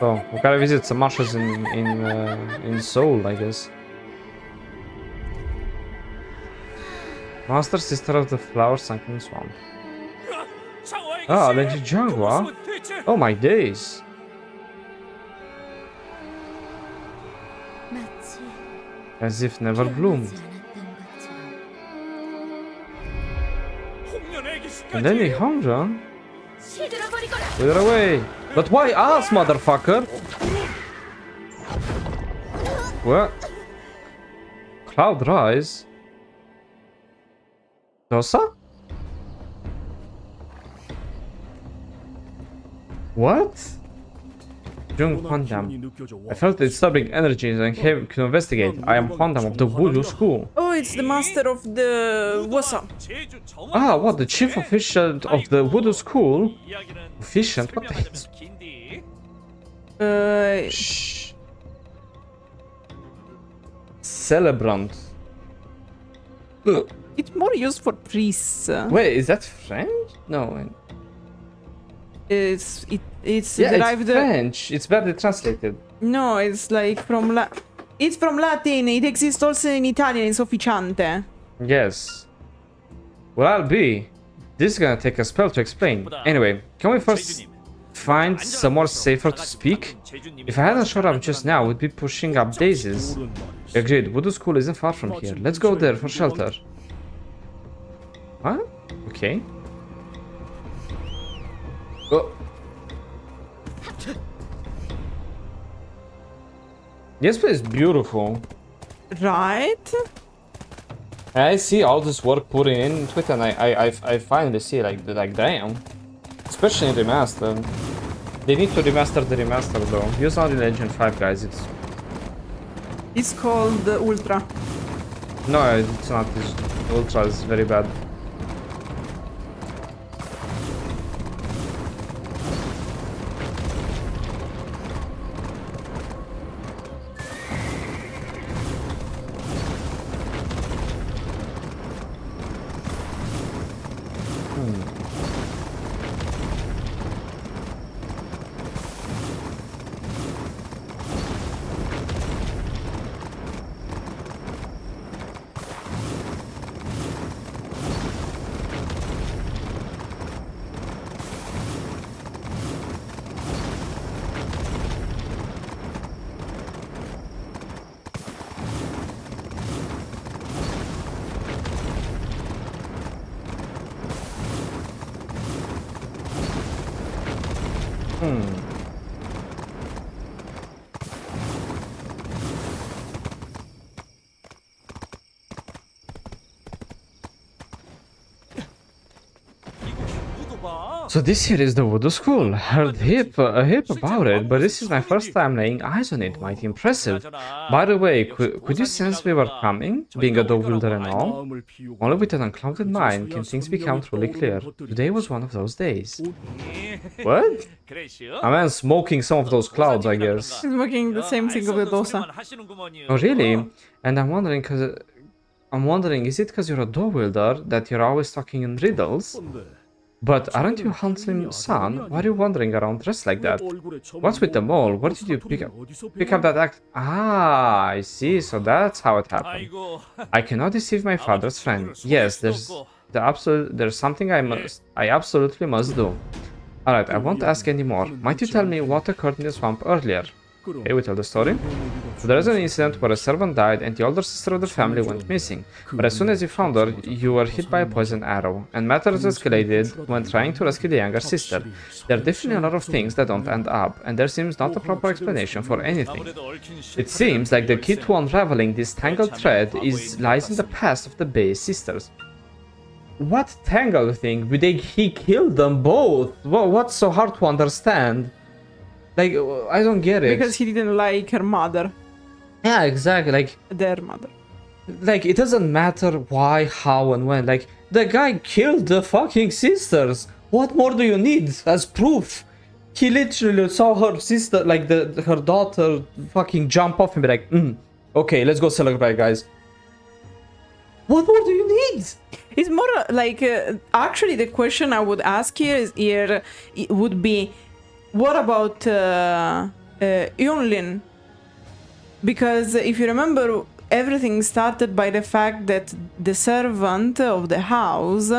Oh, we gotta visit some marshes in Seoul, I guess. Master sister of the flower sunken swamp. Ah, Lady Janghwa. Oh my days. As if never bloomed. And then the Hongryeon. Wither away. But why us, motherfucker? What? Cloud rise. Dosa? What? Jung. I felt the disturbing energies and came to investigate. I am Hondam of the Voodoo School. Oh, it's the master of the Wasa. Ah, what? The chief officiant of the Voodoo School? Officiant? What the hell? Shh. Celebrant. It's more used for priests. Wait, is that French? No. It's Yeah, derived. it's French. It's badly translated. No, it's like from It's from Latin. It exists also in Italian. It's officiante. Yes. Well, I'll be. This is gonna take a spell to explain. Anyway, can we first find somewhere safer to speak? If I hadn't showed up just now, we'd be pushing up daisies. Agreed. Voodoo School isn't far from here. Let's go there for shelter. What? Okay. Oh. This place is beautiful. Right? I see all this work put into it, and I finally see like damn. Especially in remaster. They need to remaster the remaster though. Use Unreal Engine 5, guys. It's called Ultra. No, it's not. Ultra is very bad. So this here is the Voodoo School. Heard heap about it, but this is my first time laying eyes on it. Mighty impressive. By the way, could you sense we were coming? Being a dog wielder and all? Only with an unclouded mind can things become truly clear. Today was one of those days. What? A man smoking some of those clouds, I guess. He's making the same thing with Dosa. Oh, really? And I'm wondering, is it because you're a door wielder that you're always talking in riddles? But aren't you Hansel's son? Why are you wandering around dressed like that? What's with the mole? Where did you pick up that act? Ah, I see. So that's how it happened. I cannot deceive my father's friend. Yes, there's something I absolutely must do. Alright, I won't ask anymore. Might you tell me what occurred in the swamp earlier? Okay, we tell the story. So there is an incident where a servant died and the older sister of the family went missing. But as soon as you found her, you were hit by a poison arrow, and matters escalated when trying to rescue the younger sister. There are definitely a lot of things that don't end up, and there seems not a proper explanation for anything. It seems like the key to unraveling this tangled thread lies in the past of the Bay's sisters. What tangled thing? He killed them both. What's so hard to understand? Like, I don't get it. Because he didn't like her mother. Yeah, exactly. Like, Their mother. Like, it doesn't matter why, how, and when. Like, the guy killed the fucking sisters. What more do you need as proof? He literally saw her sister, like, her daughter fucking jump off and be like, okay, let's go celebrate, guys. What more do you need? It's more like, actually the question I would ask here would be, what about Eunsil? Because if you remember, everything started by the fact that the servant of the house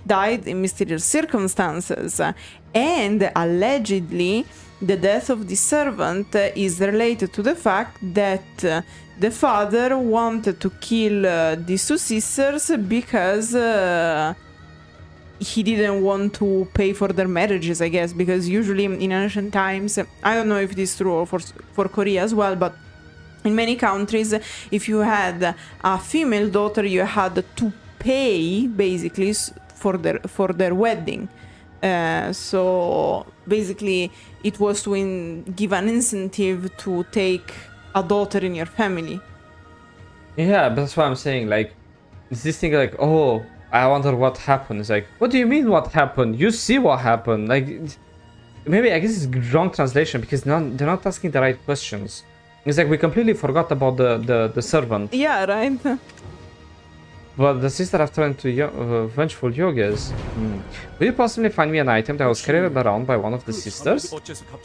died in mysterious circumstances, and allegedly the death of the servant is related to the fact that the father wanted to kill these two sisters because he didn't want to pay for their marriages, I guess, because usually in ancient times, I don't know if it is true for Korea as well, but in many countries, if you had a female daughter, you had to pay basically for their wedding. So basically, it was to give an incentive to take a daughter in your family. Yeah, but that's what I'm saying. Like, it's this thing like, oh, I wonder what happened. It's like, what do you mean what happened? You see what happened. Like, maybe I guess it's wrong translation because they're not asking the right questions. It's like we completely forgot about the servant. Yeah, right. But the sister have turned to vengeful yogis. Will you possibly find me an item that was carried around by one of the sisters?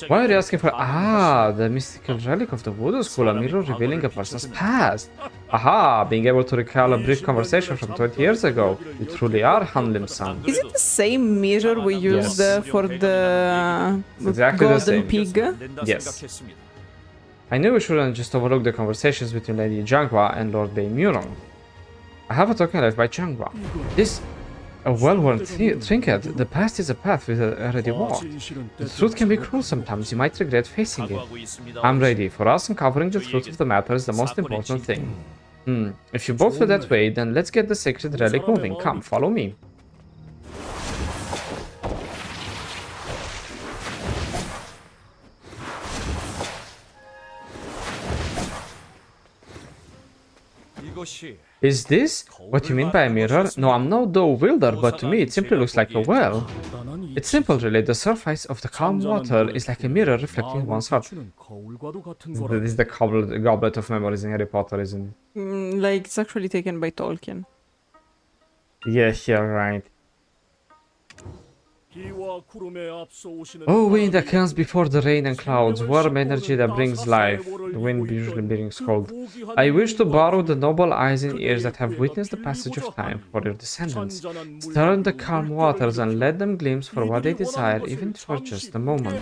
Why are you asking for... Ah, the mystical relic of the voodoo school, a mirror revealing a person's past. Aha, being able to recall a brief conversation from 20 years ago. You truly are Hanlim's son. Is it the same mirror we used for the exactly the golden same. pig? Yes. I knew we shouldn't just overlook the conversations between Lady Janghwa and Lord Baemurong. I have a token left by Janghwa. This a well-worn trinket. The past is a path we already walked. The truth can be cruel sometimes. You might regret facing it. I'm ready. For us, uncovering the truth of the matter is the most important thing. If you both feel that way, then let's get the sacred relic moving. Come, follow me. Is this what you mean by a mirror? No, I'm no door wielder, but to me it simply looks like a well. It's simple really, the surface of the calm water is like a mirror reflecting one's heart. This is the goblet of memories in Harry Potter, isn't it? Like, it's actually taken by Tolkien. Yes, you're right. Oh, wind that comes before the rain and clouds, warm energy that brings life, the wind usually brings cold. I wish to borrow the noble eyes and ears that have witnessed the passage of time for your descendants. Stir in the calm waters and let them glimpse for what they desire, even for just a moment.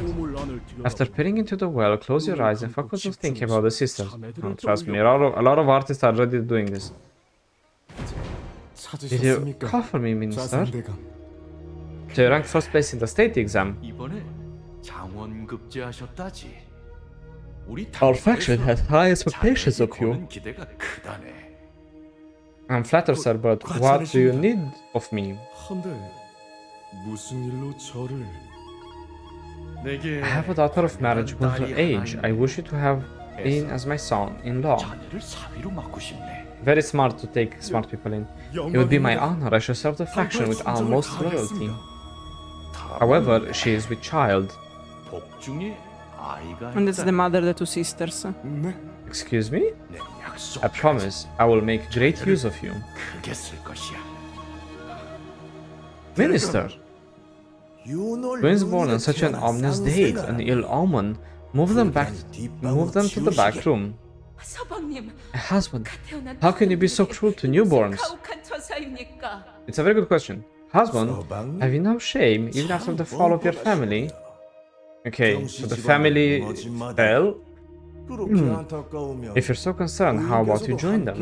After peering into the well, close your eyes and focus on thinking about the sisters. Oh, trust me, a lot of artists are already doing this. Did you call for me, Minister? So you ranked first place in the state exam. Our faction has high expectations of you. I'm flattered, sir, but what do you need of me? I have a daughter of marriageable age. I wish you to have in as my son-in-law. Very smart to take smart people in. It would be my honor. I shall serve the faction with utmost loyalty. However, she is with child. 복중에 아이가 And it's the mother of the two sisters. 네? Excuse me? 내 약속. I promise I will make great use of you. 크게 쓸 것이야. Minister, twins born on such an ominous date, an ill omen. Move them to the back room. 서방님, Husband, 태어난 how can you be so cruel to newborns? 가혹한 처사입니까? It's a very good question. Husband, have you no shame even after the fall of your family? Okay, so the family fell. If you're so concerned, how about you join them?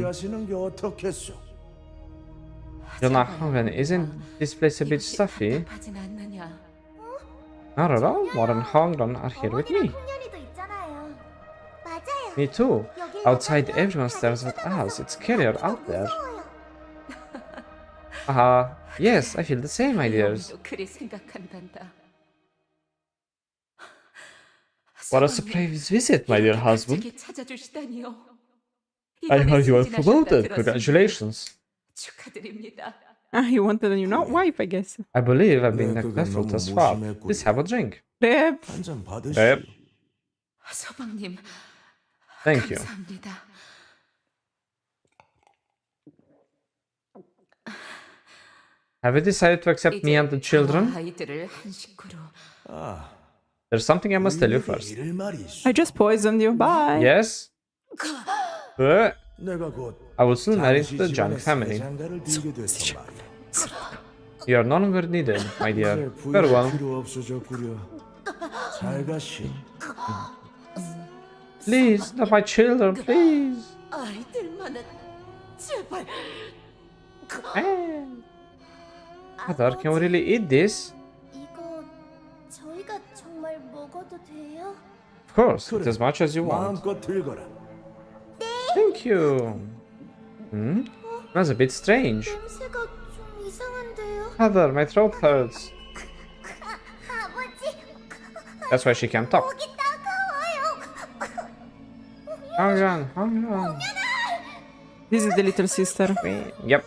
You're not Hongryeon, isn't this place a bit stuffy? 답답하진 않느냐? Not at all. Modern Hongryeon are here with me. 풍년이도 있잖아요. 맞아요. Me too. Outside, everyone stares at us. It's scarier out there. Yes, I feel the same, my dears. 또 그리 생각한단다. What a surprise visit, my dear husband. 갑자기 찾아주시다니요. I heard you were 이번에 promoted. 승진하셨다 Congratulations. 축하드립니다. He wanted a new wife, I guess. I believe I've been neglectful thus far. Please have a drink. Rip. Yep. 서방님, Thank you. 감사합니다. Have you decided to accept me and the children? 아이들을 한 식구로. There's something I must tell you first. I just poisoned you. Bye. Yes? I will soon marry into the Jang family. You are no longer needed, my dear. Farewell. Please, not my children, please. 아이들만은 제발. Mother, can we really eat this? 이거 저희가 정말 먹어도 돼요? Of course, eat as much as you want. 마음껏 들거라. Thank you. That's a bit strange. 냄새가 좀 이상한데요? Mother, my throat hurts. 아버지, That's why she can't talk. 목이 따가워요. Hongryeon, Hongryeon. This is the little sister. Yep.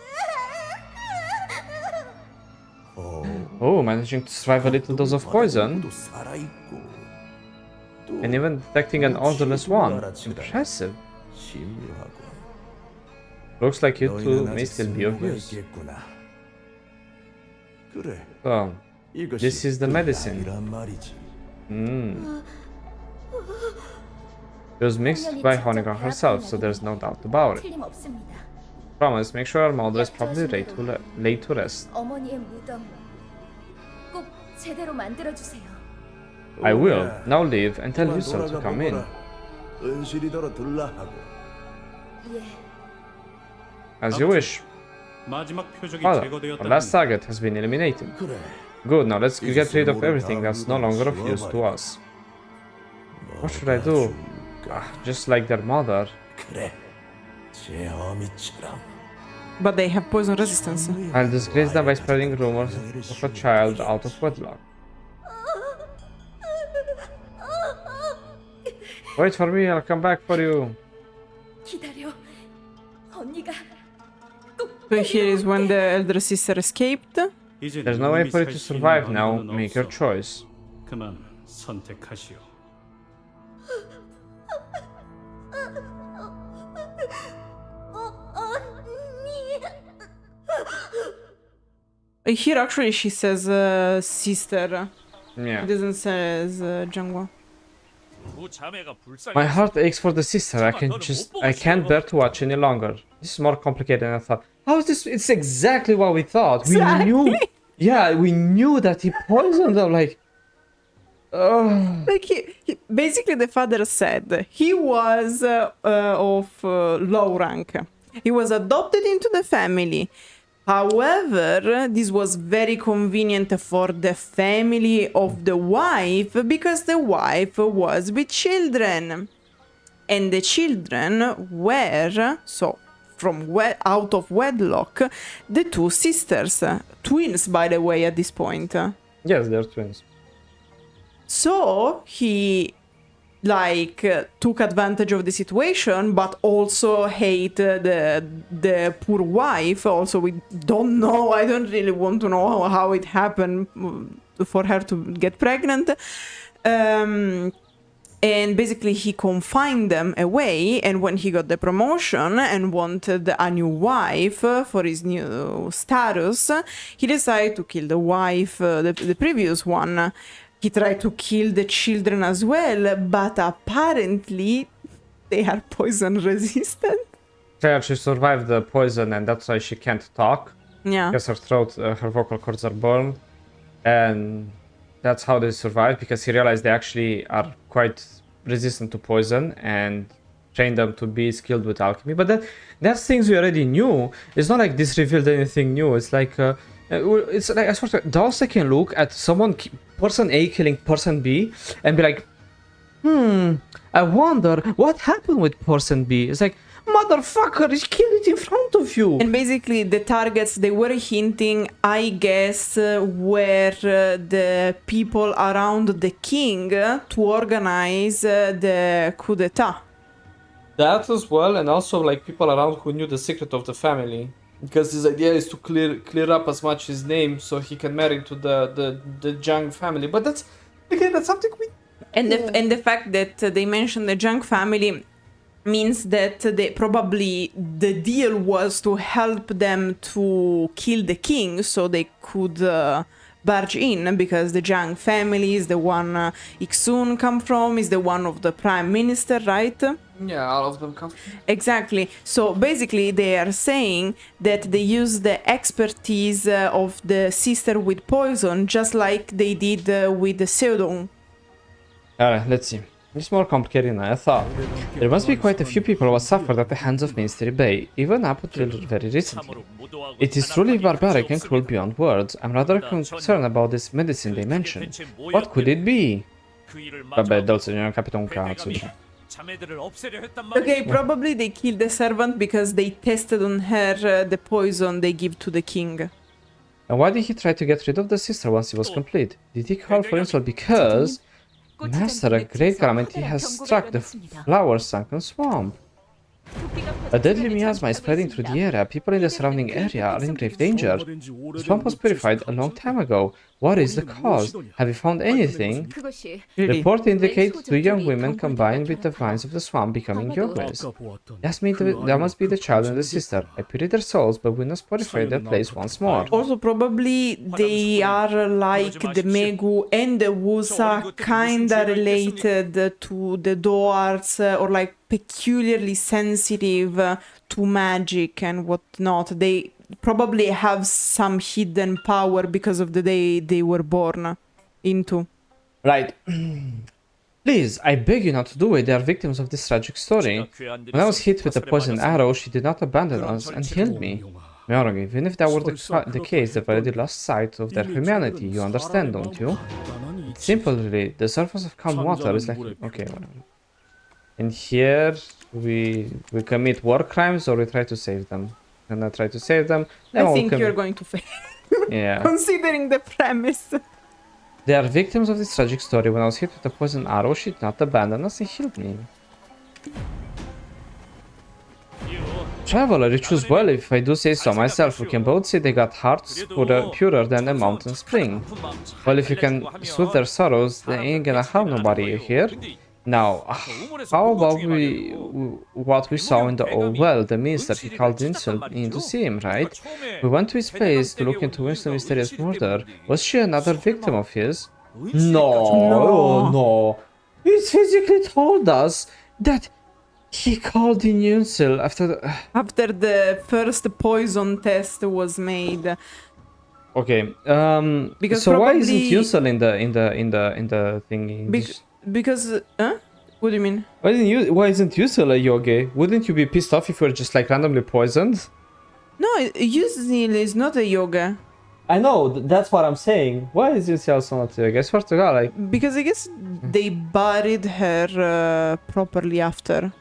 Oh, managing to survive a little dose of poison. 살아있고 And even detecting an odorless one. Impressive. 심묘하고. Looks like you two may still be of use. 그래. So, this is the medicine. 이란 말이지. It was mixed by Hongryeon herself, so there's no doubt about it. 틀림없습니다. Promise, make sure our mother is properly laid to rest. 어머니의 무덤 꼭 제대로 만들어 주세요. I will. Now leave and tell Eunsil to come in. 은실이더러 들라 하고. 예. As you wish. 마지막 표적이 Father, our 제거되었다. last target has been eliminated. 그래. Good, now let's get rid of everything that's no longer of use to us. What should I do? Just like their mother. 그래. 제 어미처럼. But they have poison resistance. I'll disgrace them by spreading rumors of a child out of wedlock. Wait for me, I'll come back for you. 기다려. 언니가 꼭 So here is when the elder sister escaped. 이제 There's no way for you to survive now. Make your choice. 그만 선택하시오. 언니. Here actually she says sister. Yeah. It doesn't say Janghwa. My heart aches for the sister. I can't bear to watch any longer. This is more complicated than I thought. How is this? It's exactly what we thought. We knew. Yeah, we knew that he poisoned them. Like, Like basically the father said he was of low rank. He was adopted into the family. However, this was very convenient for the family of the wife because the wife was with children. And the children were, so from out of wedlock, the two sisters. Twins, by the way, at this point. yes, they're twins. So he took advantage of the situation, but also hate the poor wife. Also, we don't know. I don't really want to know how it happened for her to get pregnant. And basically he confined them away, and when he got the promotion and wanted a new wife for his new status, he decided to kill the wife, the previous one. He tried to kill the children as well, but apparently they are poison resistant. Yeah, she survived the poison, and that's why she can't talk. Yeah. Because her throat, her vocal cords are burned. And that's how they survived, because he realized they actually are quite resistant to poison and trained them to be skilled with alchemy. But that's things we already knew. It's not like this revealed anything new. It's like, it's like, I swear to God, Dosa can look at someone, person A killing person B, and be like, I wonder what happened with person B. It's like, motherfucker, he killed it in front of you. And basically the targets they were hinting, I guess, were the people around the king to organize the coup d'etat. That as well, and also like people around who knew the secret of the family. Because his idea is to clear up as much his name so he can marry into the Jang family. But that's, again, that's something we... And the fact that they mentioned the Jang family means that they probably the deal was to help them to kill the king so they could barge in, because the Jang family is the one Iksun come from, is the one of the prime minister, right? Yeah, all of them come. Exactly. So basically they are saying that they use the expertise of the sister with poison, just like they did with the Seodong. Alright, let's see. It's more complicated than I thought. There must be quite a few people who have suffered at the hands of Ministry Bay, even up until very recently. It is truly barbaric and cruel beyond words. I'm rather concerned about this medicine they mentioned. What could it be? Vabbè, doceniam kapitonka Tsuji. Okay, probably they killed the servant because they tested on her the poison they give to the king. And why did he try to get rid of the sister once he was complete? Did he call for Eunsil because... Master, a great calamity has struck the flower-sunken swamp. A deadly miasma is spreading through the area. People in the surrounding area are in grave danger. The swamp was purified a long time ago. What is the cause? Have you found anything? Really? Report indicates two young women combined with the vines of the swamp becoming yogis. That must be the child and the sister. I pity their souls, but we must purify their place once more. Also, probably they are like the Megu and the Wusa, kinda related to the Doarts, or like peculiarly sensitive to magic and whatnot. They probably have some hidden power because of the day they were born into. Right. Please, I beg you not to do it. They are victims of this tragic story. When I was hit with a poisoned arrow, she did not abandon us and healed me. Myeong, even if that were the case, they've already lost sight of their humanity. You understand, don't you? Simply, the surface of calm water is like... Okay, whatever. And here, we commit war crimes or we try to save them? And I try to save them. I think you're going to fail. Yeah. Considering the premise. They are victims of this tragic story. When I was hit with a poison arrow, she did not abandon us and healed me. Traveler, you choose well if I do say so myself. We can both say they got hearts purer than a mountain spring. Well, if you can soothe their sorrows, they ain't gonna harm nobody here. Now, how about what we saw in the old well? The minister, he called Eunsil in to see him, right? We went to his place to look into Eunsil's mysterious murder. Was she another victim of his? No. He physically told us that he called in Eunsil After the first poison test was made. Okay. Because so why isn't probably- Eunsil in the thingy? Because, what do you mean? Why isn't Eunsil a yogi? Wouldn't you be pissed off if you were just like randomly poisoned? No, Eunsil is not a yoga. I know, that's what I'm saying. Why is Eunsil also not a yogi? I swear to God, like... Because I guess they buried her properly after.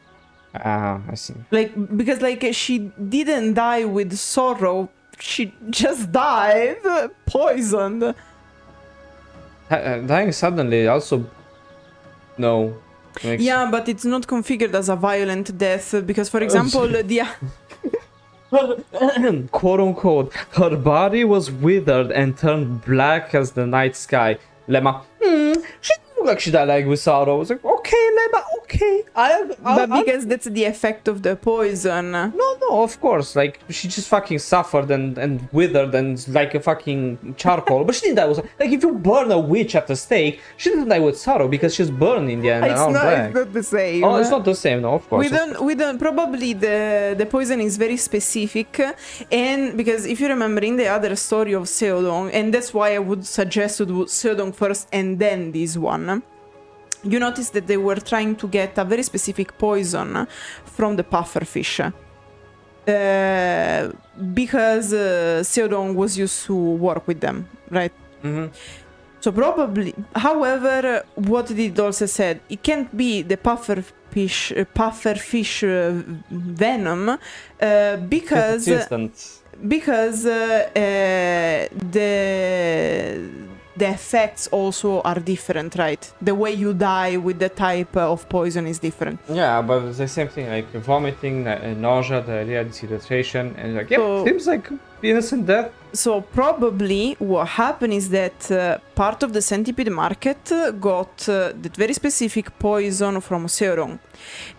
Ah, I see. Like, because like she didn't die with sorrow, she just died poisoned. Dying suddenly also... No. Yeah, but it's not configured as a violent death because, for example, the... Quote unquote, her body was withered and turned black as the night sky. Lema, she didn't look like she died like with sorrow. I was like, okay, Lema, okay. But because that's the effect of the poison. No, of course. Like, she just fucking suffered and withered and like a fucking charcoal. But she didn't die with... Like, if you burn a witch at the stake, she didn't die with sorrow because she's burned in the end. It's not the same. Oh, it's not the same, no, of course. We don't, probably the poison is very specific, and because if you remember in the other story of Seodong, and that's why I would suggest to do Seodong first and then this one, you notice that they were trying to get a very specific poison from the pufferfish. Because Seodong was used to work with them, right? So probably, however, what did also said, it can't be the pufferfish venom because the effects also are different, right? The way you die with the type of poison is different. Yeah, but it's the same thing, like vomiting, nausea, diarrhea, dehydration, and like, yeah, seems like innocent death. So probably what happened is that part of the centipede market got that very specific poison from Seorong.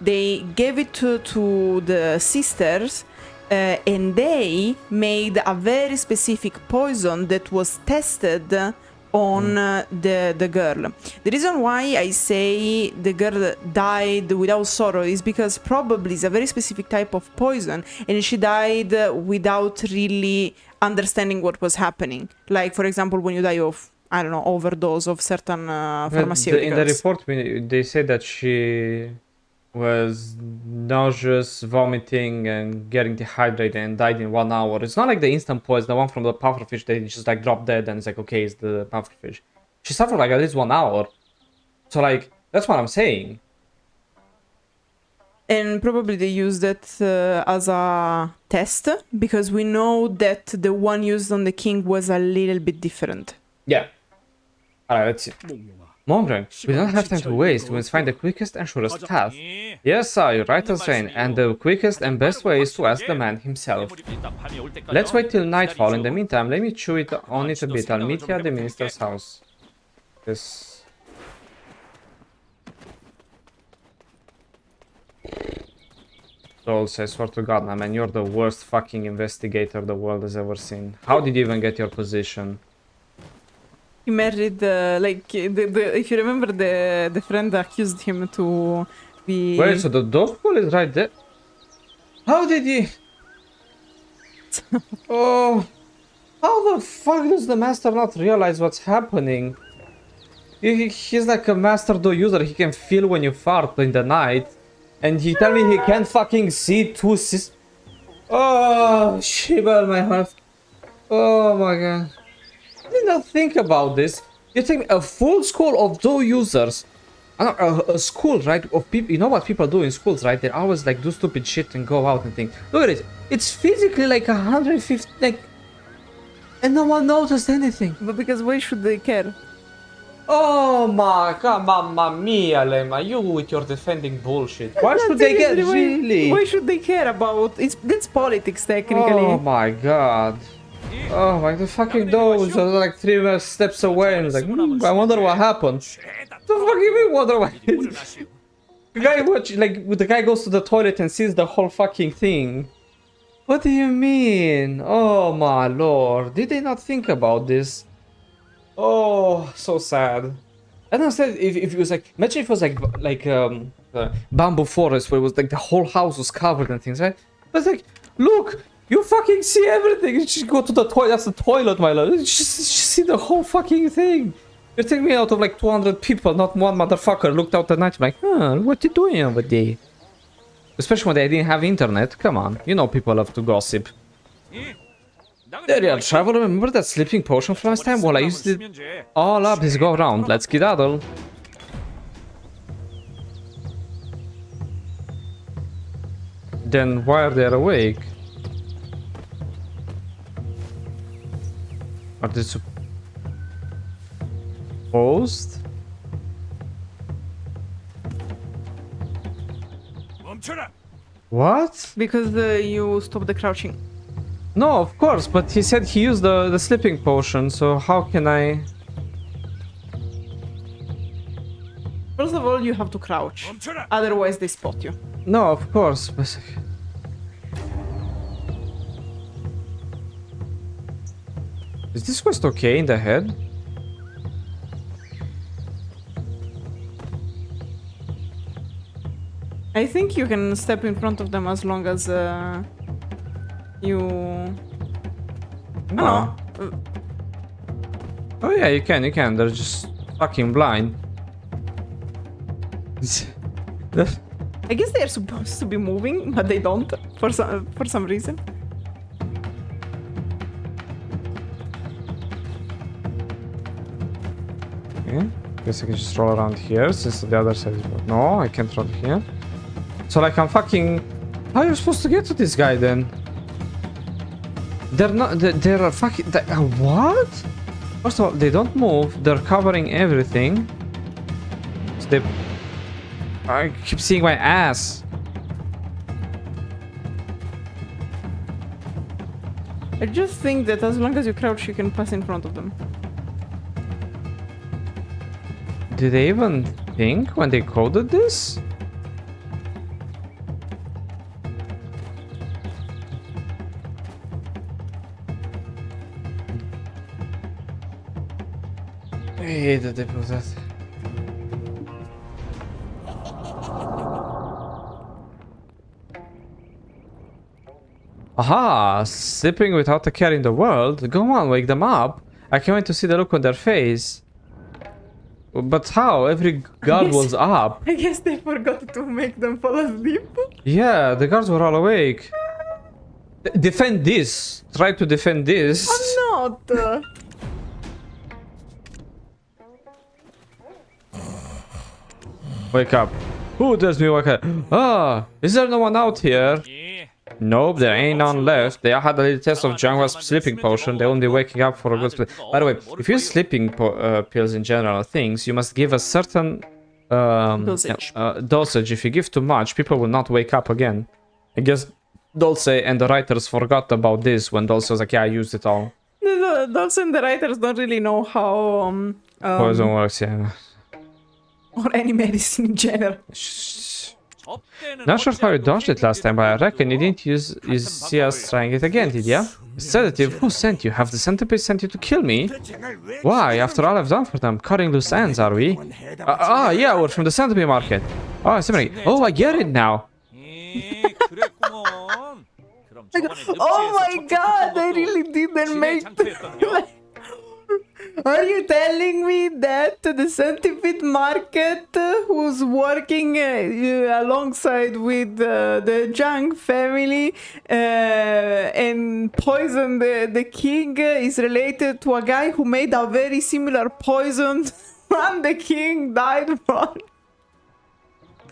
They gave it to the sisters, and they made a very specific poison that was tested on the girl. The reason why I say the girl died without sorrow is because probably it's a very specific type of poison, and she died without really understanding what was happening. Like, for example, when you die of, I don't know, overdose of certain pharmaceuticals. In the report, they said that she was nauseous, vomiting, and getting dehydrated and died in 1 hour. It's not like the instant poison, the one from the pufferfish, they just like drop dead and it's like, okay, it's the pufferfish. She suffered like at least 1 hour. So like, that's what I'm saying. And probably they used it as a test, because we know that the one used on the king was a little bit different. Yeah. Alright, let's see. Hongryeon, we don't have time to waste. We must find the quickest and surest path. Yes, sir, you're right as rain, and the quickest and best way is to ask the man himself. Let's wait till nightfall. In the meantime, let me chew it on it a bit. I'll meet you at the minister's house. Yes. Dolce, I swear to God, man, you're the worst fucking investigator the world has ever seen. How did you even get your position? He married, if you remember, the friend accused him to be... Wait, so the dog pool is right there? How did he... Oh... How the fuck does the master not realize what's happening? He's like a master door user, he can feel when you fart in the night. And he tell me he can't fucking see two Oh, shiver my heart. Oh my god. I did not think about this. You take a full school of DO users, a school, right, of people. You know what people do in schools, right? They always like do stupid shit and go out and think. Look at it. It's physically like 150, like, and no one noticed anything. But because why should they care? Oh my god, mamma mia, Lema, you with your defending bullshit. Why should they care? Really? Why should they care about? That's politics, technically. Oh my god. Oh my, the fucking dogs are like 3 steps away, and it's like, I wonder what happened. The fuck you mean wonder what? The guy the guy goes to the toilet and sees the whole fucking thing. What do you mean? Oh my lord, did they not think about this? Oh, so sad. I don't understand if it was like, imagine if it was like bamboo forest where it was like the whole house was covered and things, right? But it's like, look, you fucking see everything. You just go to the toilet. That's the toilet, my lord. You just see the whole fucking thing. You're taking me out of like 200 people, not one motherfucker looked out at night like, huh, what you doing over there? Especially when they didn't have internet. Come on, you know people love to gossip. There you are, traveler. Remember that sleeping potion from last time? Well, I used it all up. Let's go around. Let's skedaddle. Then why are they awake? Are they supposed? What? Because you stop the crouching. No, of course, but he said he used the sleeping potion, so how can I... First of all, you have to crouch. Otherwise, they spot you. No, of course. Basic. Is this quest okay in the head? I think you can step in front of them as long as you... No. Oh yeah, you can. They're just fucking blind. I guess they're supposed to be moving, but they don't for some reason. Okay. Guess I can just roll around here since the other side is... No, I can't roll here. So like I'm fucking... How are you supposed to get to this guy then? They're not... They're fucking... what? First of all, they don't move. They're covering everything. So they... I keep seeing my ass. I just think that as long as you crouch, you can pass in front of them. Did they even think when they coded this? I hate that they put that. Aha! Sleeping without a care in the world? Go on, wake them up. I can't wait to see the look on their face. But how? Every guard was up. I guess they forgot to make them fall asleep. Yeah, the guards were all awake. Defend this. Try to defend this. I'm not. Wake up. Who dares me wake up? Ah, is there no one out here? Nope, there ain't none left. They had a little test of Janghwa's sleeping potion. They won't be waking up for a good sleep. By the way, if you use sleeping pills in general things, you must give a certain dosage. If you give too much, people will not wake up again. I guess Dulce and the writers forgot about this when Dulce was like, yeah, I used it all. Dulce and the writers don't really know how Poison works, yeah. or any medicine in general. Not sure how you dodged it last time, but I reckon you didn't see us trying it again, did ya? Sedative, who sent you? Have the centipede sent you to kill me? Why? After all I've done for them, cutting loose ends, are we? Yeah, we're from the centipede market. Oh, sorry. Oh, I get it now. Oh my god, I really didn't make... Are you telling me that the centipede market who's working alongside with the Jang family and poisoned the king is related to a guy who made a very similar poison and the king died from?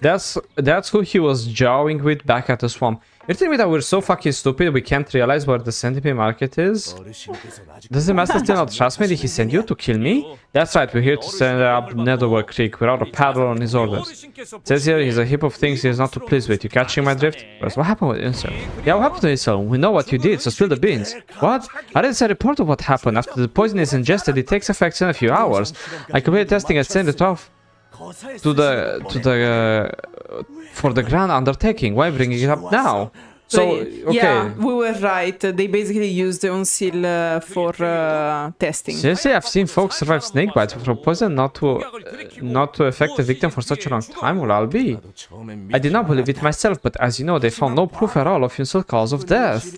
That's who he was jawing with back at the swamp. You're telling me that we're so fucking stupid we can't realize where the centipede market is? Does the master still not trust me? Did he send you to kill me? That's right, we're here to stand up Netherworld Creek without a paddle on his orders. It says here he's a heap of things he's not too pleased with. You catching my drift? First, what happened with Eunsil? Yeah, what happened to Eunsil? We know what you did, so spill the beans. What? I didn't say a report of what happened. After the poison is ingested, it takes effect in a few hours. I completed testing and sent it off for the grand undertaking. Why bringing it up now? So okay. Yeah, we were right. They basically used the Eunsil for testing. Seriously, I've seen folks survive snake bites from poison not to affect the victim for such a long time. Well, I'll be. I did not believe it myself, but as you know, they found no proof at all of Eunsil's cause of death.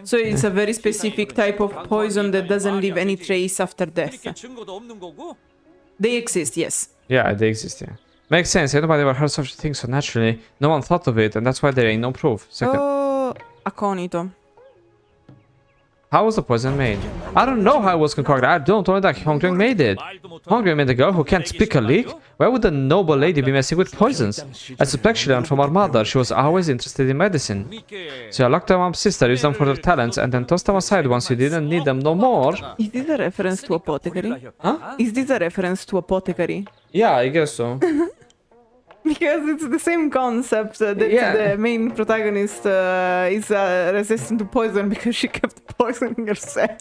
So it's a very specific type of poison that doesn't leave any trace after death. They exist, yes. Yeah, they exist, yeah. Makes sense, nobody ever heard such a thing, so naturally, no one thought of it, and that's why there ain't no proof. Second. Oh, acconito. How was the poison made? I don't know how it was concocted, I don't know that Hongryeon made it. Hongryeon made a girl who can't speak a lick? Why would a noble lady be messing with poisons? I suspect she learned from her mother, she was always interested in medicine. So I locked her mom's sister, used them for their talents, and then tossed them aside once you didn't need them no more. Is this a reference to Apothecary? Huh? Is this a reference to Apothecary? Yeah, I guess so. Because it's the same concept that the main protagonist is resistant to poison because she kept poisoning herself.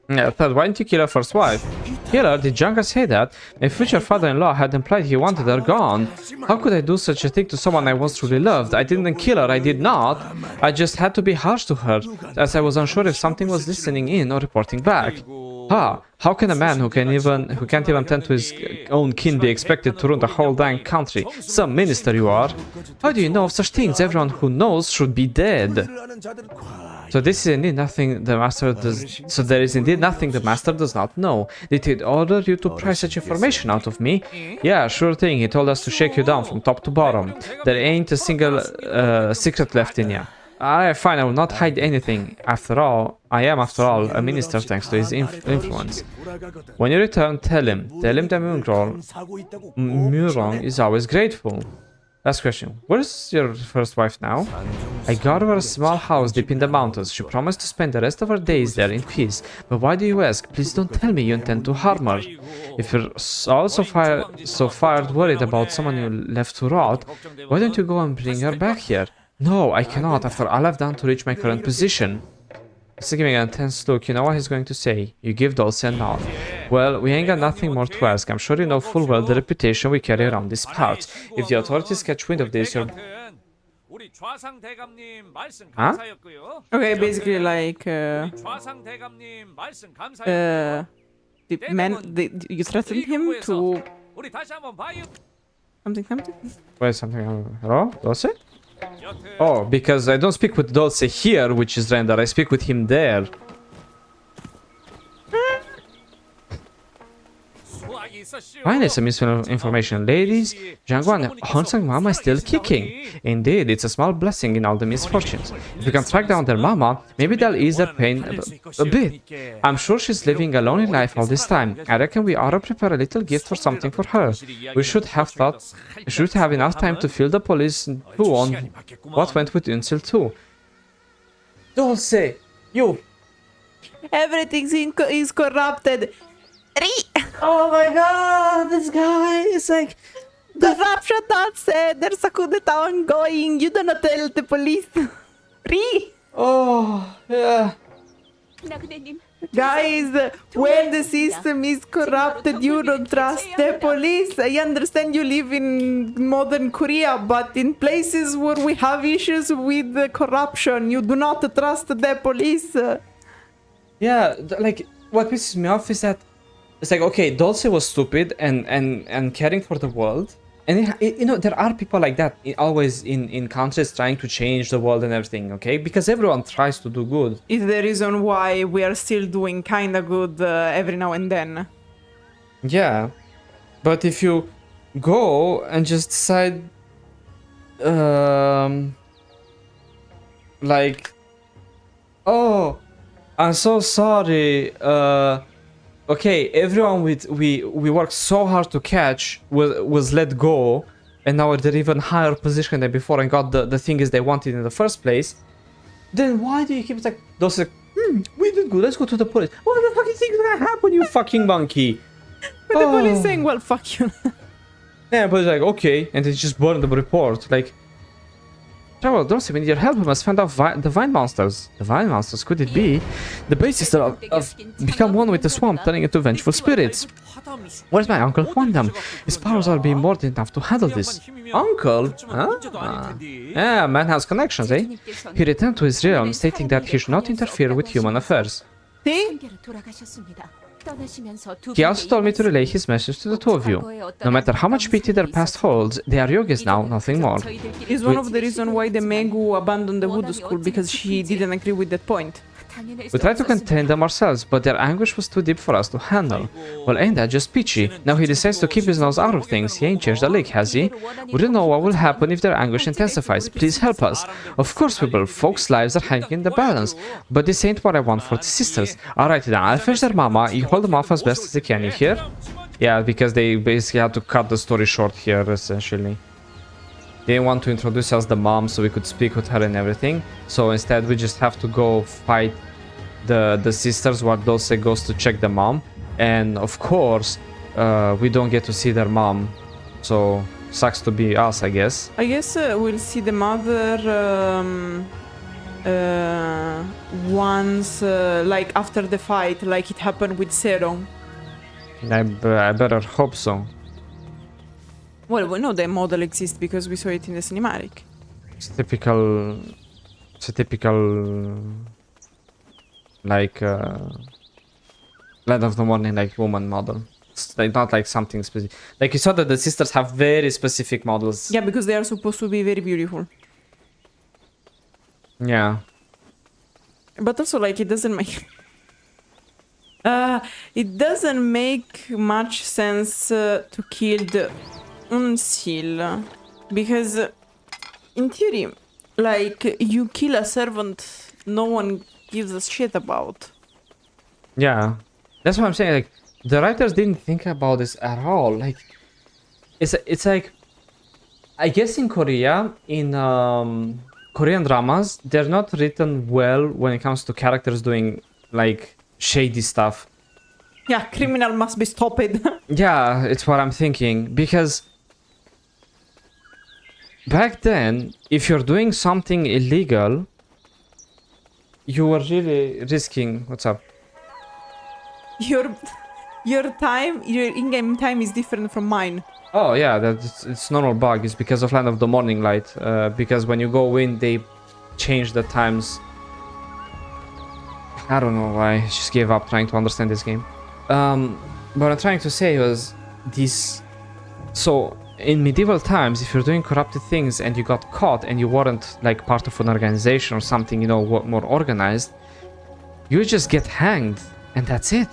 Yeah, third, why didn't you kill her first wife? Kill her? Did Janghwa say that? My future father-in-law had implied he wanted her gone. How could I do such a thing to someone I once truly loved? I didn't kill her, I did not. I just had to be harsh to her, as I was unsure if something was listening in or reporting back. How can a man who can't even tend to his own kin be expected to run the whole dang country? Some minister you are. How do you know of such things? Everyone who knows should be dead. So this is indeed nothing the master does. So there is indeed nothing the master does not know. Did he order you to pry such information out of me? Yeah, sure thing. He told us to shake you down from top to bottom. There ain't a single secret left in ya. Alright, fine. I will not hide anything. After all, I am, after all, a minister thanks to his influence. When you return, tell him that Murong is always grateful. Last question. Where's your first wife now? I got her a small house deep in the mountains. She promised to spend the rest of her days there in peace. But why do you ask? Please don't tell me you intend to harm her. If you're also fired worried about someone you left to rot, why don't you go and bring her back here? No, I cannot after all I've done to reach my current position. He's giving an intense look. You know what he's going to say. You give Dosa a nod. Well, we ain't got nothing more to ask. I'm sure you know full well the reputation we carry around these parts. If the authorities catch wind of this, you're... Huh? Okay, basically like the you threatened him to something. Wait, something. Hello? Dosa? Oh, because I don't speak with Dosa here, which is render. I speak with him there. Finally, some useful information, ladies. Janghwa and Honsang's mama is still kicking. Indeed, it's a small blessing in all the misfortunes. If we can track down their mama, maybe they'll ease their pain a bit. I'm sure she's living a lonely life all this time. I reckon we ought to prepare a little gift or something for her. We should have enough time to fill the police too on what went with Eunsil too. Don't say you. Everything is corrupted. Oh my god, this guy is like corruption said there's a coup d'etat ongoing. You do not tell the police. Oh yeah. Guys, when the system is corrupted, you don't trust the police. I understand you live in modern Korea, but in places where we have issues with the corruption, you do not trust the police. Yeah, like what pisses me off is that it's like, okay, Dosa was stupid and caring for the world, and you know there are people like that always in countries trying to change the world and everything, okay, because everyone tries to do good. Is the reason why we are still doing kinda good every now and then. Yeah, but if you go and just decide like, oh, I'm so sorry, okay, everyone we worked so hard to catch was let go, and now they're even higher position than before and got the things they wanted in the first place. Then why do you keep like those like, we did good, let's go to the police. What the fucking thing's gonna happen, you fucking monkey? But the police saying, well, fuck you. Yeah, but it's like, okay, and they just burned the report. Like, Travel, don't we need your help. We must find out the vine monsters. The vine monsters, could it be? The bases have become one with the swamp, turning into vengeful spirits. Where's my uncle Wandam? His powers are being more than enough to handle this. Uncle? Huh? Yeah, man has connections, eh? He returned to his realm, stating that he should not interfere with human affairs. See? He also told me to relay his message to the two of you. No matter how much pity their past holds, they are yogis now, nothing more. Is one of the reasons why the Megu abandoned the voodoo school, because she didn't agree with that point. We tried to contain them ourselves, but their anguish was too deep for us to handle. Well, ain't that just peachy? Now he decides to keep his nose out of things. He ain't changed a lick, has he? We don't know what will happen if their anguish intensifies. Please help us. Of course we will. Folks' lives are hanging in the balance. But this ain't what I want for the sisters. Alright then, I'll fetch their mama. You hold them off as best as you can, you hear? Yeah, because they basically had to cut the story short here, essentially. They didn't want to introduce us the mom so we could speak with her and everything. So instead we just have to go fight the sisters while Dosa goes to check the mom. And of course, we don't get to see their mom. So sucks to be us, I guess. I guess we'll see the mother once, like after the fight, like it happened with Serong. I better hope so. Well, we know the model exists because we saw it in the cinematic. It's typical. It's a typical. Like. Light of the morning, like woman model. It's like not like something specific. Like you saw that the sisters have very specific models. Yeah, because they are supposed to be very beautiful. Yeah. But also, like, it doesn't make... it doesn't make much sense to kill the Eunsil. Because, in theory, like, you kill a servant no one gives a shit about. Yeah. That's what I'm saying. Like, the writers didn't think about this at all. Like, it's like... I guess in Korea, in Korean dramas, they're not written well when it comes to characters doing, like, shady stuff. Yeah, criminal must be stopped. Yeah, it's what I'm thinking. Because back then, if you're doing something illegal, you were really risking... What's up? Your time, your in-game time is different from mine. Oh yeah, it's normal bug. It's because of Land of the Morning Light. Because when you go in, they change the times. I don't know why. I just gave up trying to understand this game. What I'm trying to say was this. So in medieval times, if you're doing corrupted things and you got caught and you weren't like part of an organization or something, you know, more organized, you just get hanged, and that's it.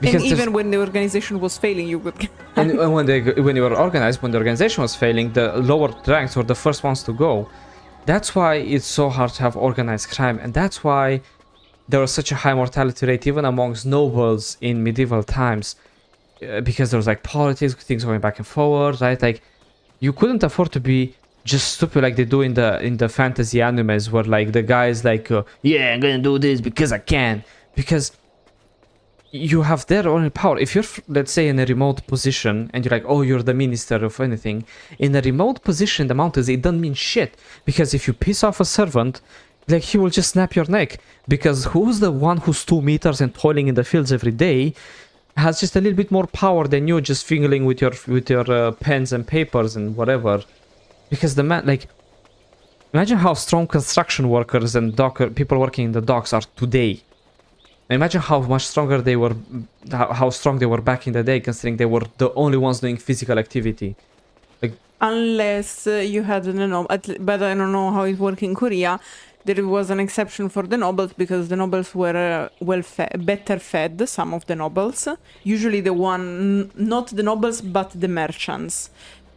Because and even when the organization was failing, you would get and when you were organized, when the organization was failing, the lower ranks were the first ones to go. That's why it's so hard to have organized crime, and that's why there was such a high mortality rate even amongst nobles in medieval times, because there was like politics, things going back and forward, right? Like you couldn't afford to be just stupid like they do in the fantasy animes, where like the guys like, yeah, I'm gonna do this because I can, because you have their only power. If you're, let's say, in a remote position and you're like, oh, you're the minister of anything, in a remote position in the mountains, it doesn't mean shit, because if you piss off a servant, like, he will just snap your neck, because who's the one who's 2 meters and toiling in the fields every day has just a little bit more power than you just fingering with your pens and papers and whatever. Because the man, like, imagine how strong construction workers and people working in the docks are today. Imagine how much stronger they were, how strong they were back in the day, considering they were the only ones doing physical activity. Like, unless you had the noble, but I don't know how it works in Korea. There was an exception for the nobles because the nobles were better fed. Some of the nobles, usually the one, not the nobles, but the merchants.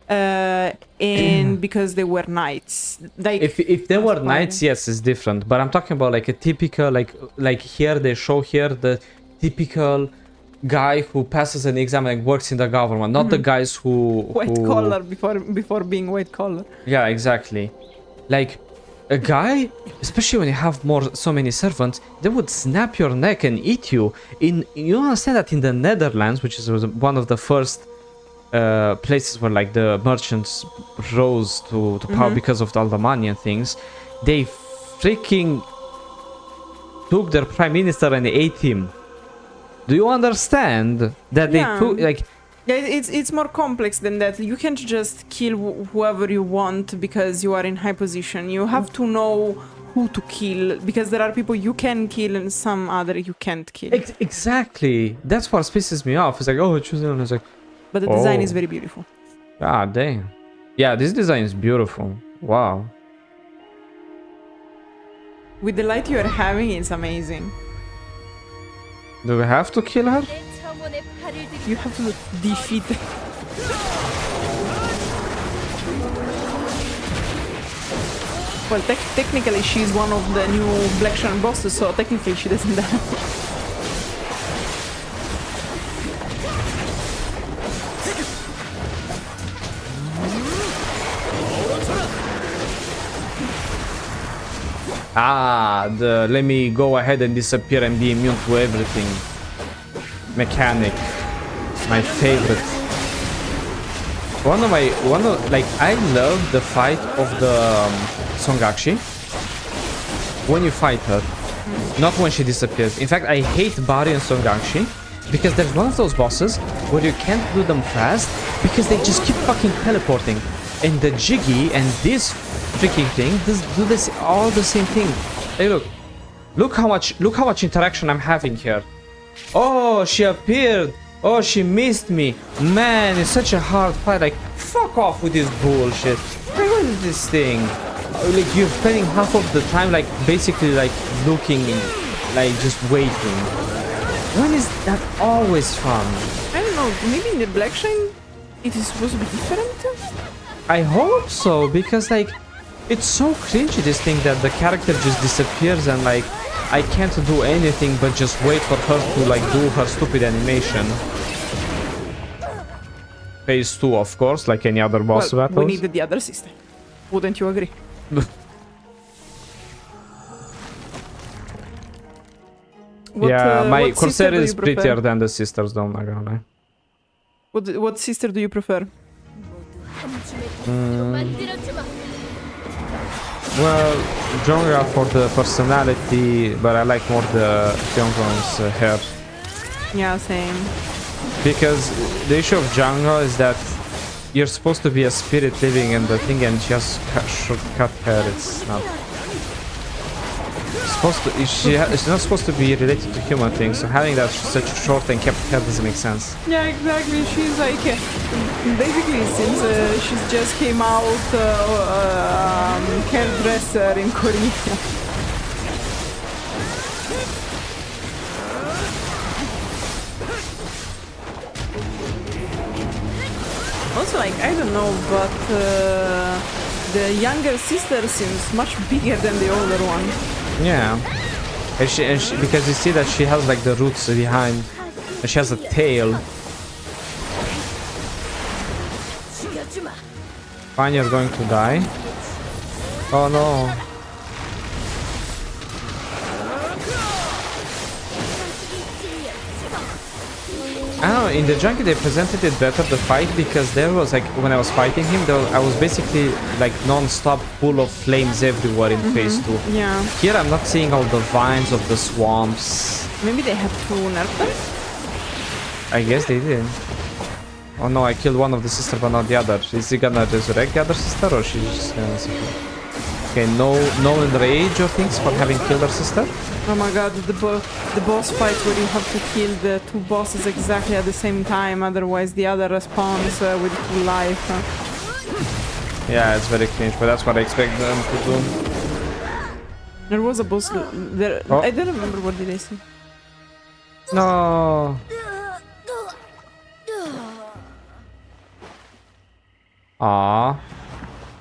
And because they were knights, like if they were knights, yes, it's different. But I'm talking about like a typical, like here they show here the typical guy who passes an exam and works in the government, not the guys who white collar before being white collar. Yeah, exactly. Like a guy, especially when you have so many servants, they would snap your neck and eat you. You understand that in the Netherlands, which was one of the first places where like the merchants rose to power because of all the money and things, they freaking took their prime minister and ate him. Do you understand that they took, like, it's more complex than that. You can't just kill whoever you want because you are in high position. You have to know who to kill, because there are people you can kill and some other you can't kill. Exactly, that's what pisses me off. It's like, oh, choose them. It's like, but the design is very beautiful. Ah, damn. Yeah, this design is beautiful. Wow. With the light you are having, it's amazing. Do we have to kill her? You have to defeat her. Well, technically she's one of the new Black Shark bosses, so technically she doesn't die. Let me go ahead and disappear and be immune to everything mechanic. My favorite. Like, I love the fight of the Songakshi. when you fight her, not when she disappears. In fact, I hate Bari and Songangshi because there's one of those bosses where you can't do them fast because they just keep fucking teleporting. And the Jiggy and this freaking thing do this all the same thing. Hey, look how much interaction I'm having here. Oh, she appeared. Oh, she missed me. Man, it's such a hard fight. Like, fuck off with this bullshit. What is this thing? Like, you're spending half of the time, like, basically, like, looking, like, just waiting. When is that always fun? I don't know, maybe in the Black Shine it is supposed to be different? I hope so, because, like, it's so cringy, this thing, that the character just disappears and, like, I can't do anything but just wait for her to, like, do her stupid animation. Phase 2, of course, like any other boss Well, battles. we needed the other sister. Wouldn't you agree? Yeah, my what sister Corsair do is you prefer? prettier than the sisters, though, I'm not gonna lie. What sister do you prefer? Well, Janghwa for the personality, but I like more the Pyongon's hair. Yeah, same. Because the issue of Janghwa is that you're supposed to be a spirit living in the thing, and she has short cut hair. It's not supposed to. She's not supposed to be related to human things. So having that such short and kept hair doesn't make sense. Yeah, exactly. She's like, basically, since she's just came out hairdresser in Korea. Also, like, I don't know, but the younger sister seems much bigger than the older one. Yeah, and she because you see that she has like the roots behind, and she has a tail. Fine, you're going to die. Oh no. I don't know, in the junkie they presented it better, the fight, because there was like, when I was fighting him, I was basically like non-stop full of flames everywhere in phase 2. Yeah. Here I'm not seeing all the vines of the swamps. Maybe they have to nerf them? I guess they did. Oh no, I killed one of the sister but not the other. Is he gonna resurrect the other sister or she's just gonna disappear? Okay, no enrage or things for having killed her sister? Oh my god, the boss fight where you have to kill the two bosses exactly at the same time, otherwise the other respawns with full life. Yeah, it's very cringe, but that's what I expect them to do. There was a boss there. Oh. I don't remember what did I say. No. Ah,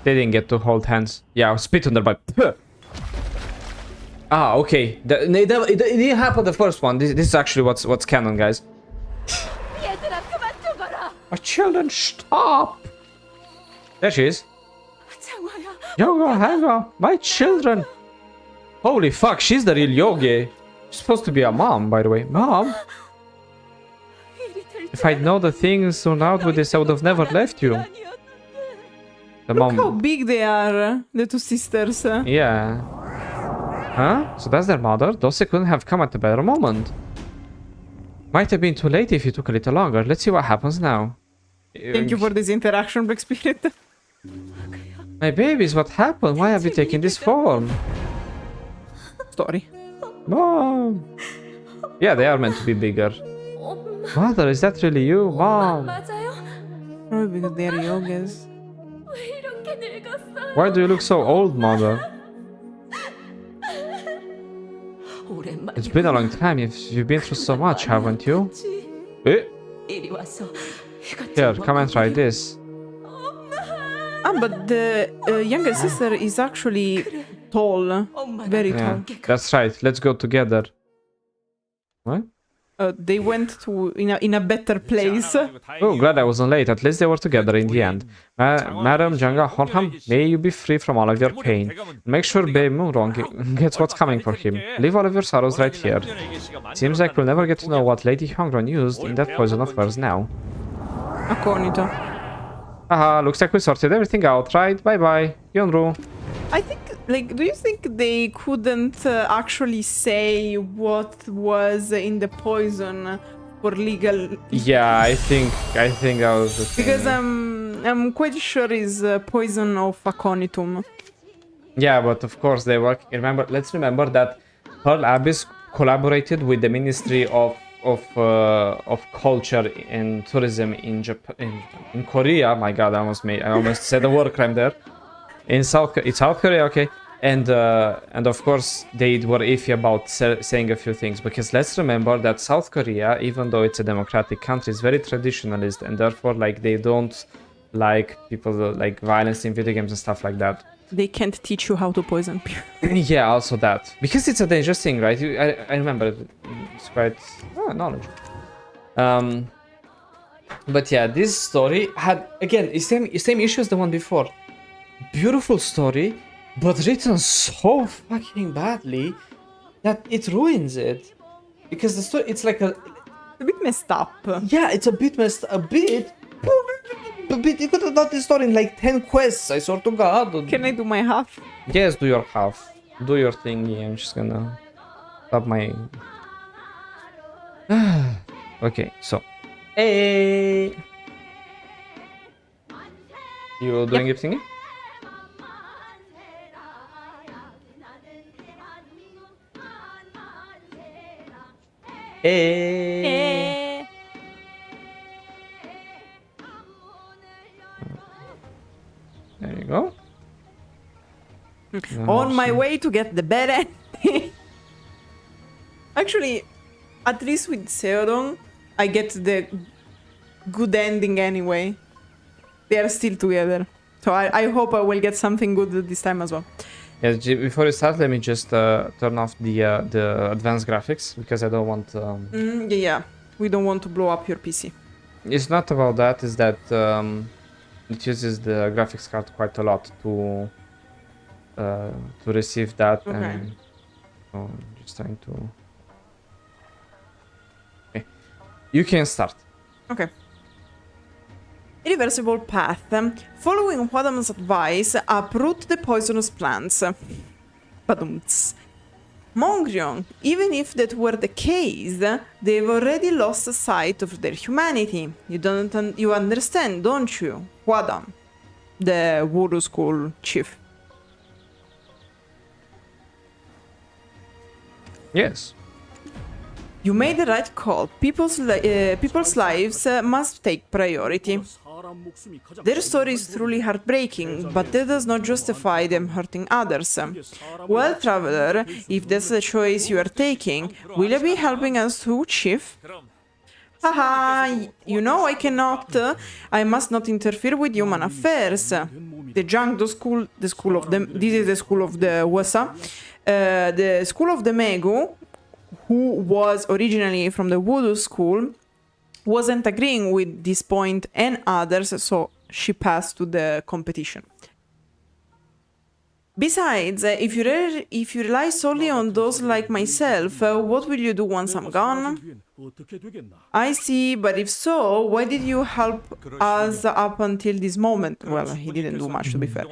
they didn't get to hold hands. Yeah, spit on their butt. Ah, okay. It didn't happen the first one. This is actually what's canon, guys. My children, stop! There she is. Hang on, my children. Holy fuck, she's the real Yogi. She's supposed to be a mom, by the way. Mom? If I'd known the things turned out with this, I would have never left you. The Look how mom. big they are, the two sisters. Yeah. Huh? So that's their mother? Dosa couldn't have come at a better moment. Might have been too late if you took a little longer. Let's see what happens now. Thank you for this interaction, Black Spirit. My babies, what happened? Why have you taken this form? Story. Mom! Yeah, they are meant to be bigger. Mother, is that really you? Mom! Probably because they are yogas. Why do you look so old, Mother? It's been a long time. You've been through so much, haven't you? Eh? Here, come and try this. Ah, but the younger sister is actually tall. Very Yeah, tall. that's right. Let's go together. What? They went to in a better place. Oh, glad I wasn't late. At least they were together in the end. Madam Janghwa Hongham, may you be free from all of your pain. Make sure Bae Moonrong gets what's coming for him. Leave all of your sorrows right here. Seems like we'll never get to know what Lady Hongryeon used in that poison of hers now. Acconito. Haha, looks like we sorted everything out, right? Bye-bye. Yonru. I think like, do you think they couldn't actually say what was in the poison for legal? Yeah, I think that was the thing. Because I'm quite sure it's poison of aconitum. Yeah, but of course they work. Let's remember that Pearl Abyss collaborated with the Ministry of Culture and Tourism in Japan, in Korea. My God, I almost said a word crime there. In South Korea, okay. And of course they were iffy about saying a few things, because let's remember that South Korea, even though it's a democratic country, is very traditionalist, and therefore like they don't like people like violence in video games and stuff like that. They can't teach you how to poison people. Yeah, also that, because it's a dangerous thing, right? I remember it's quite knowledge. But yeah, this story had again same issue as the one before. Beautiful story, but written so fucking badly that it ruins it. Because the story, it's like a bit messed up. Yeah, it's a bit messed a bit. You could have done this story in like 10 quests, I swear to God. Can I do my half? Yes, do your half. Do your thingy. I'm just gonna stop my... Okay, so... Hey! You doing your thingy? Hey! There you go. On my way to get the bad ending. Actually, at least with Seodong, I get the good ending anyway. They are still together. So I hope I will get something good this time as well. Yes, before you start, let me just turn off the advanced graphics, because I don't want... Yeah, we don't want to blow up your PC. It's not about that, it's that it uses the graphics card quite a lot to receive that. Okay. And so I'm just trying to... Okay. You can start. Okay. Irreversible path. Following Hwadam's advice, uproot the poisonous plants. Badumts. Hongryeon, even if that were the case, they've already lost sight of their humanity. You understand, don't you? Hwadam, the voodoo school chief. Yes. You made the right call. People's lives must take priority. Their story is truly heartbreaking, but that does not justify them hurting others. Well, traveler, if that's the choice you are taking, will you be helping us too, Chief? Haha, you know I cannot. I must not interfere with human affairs. The Janghwa school, this is the school of the Wasa. The school of the Megu, who was originally from the voodoo school, wasn't agreeing with this point and others, so she passed to the competition. Besides, if you rely solely on those like myself, what will you do once I'm gone? I see, but if so, why did you help us up until this moment? Well, he didn't do much, to be fair.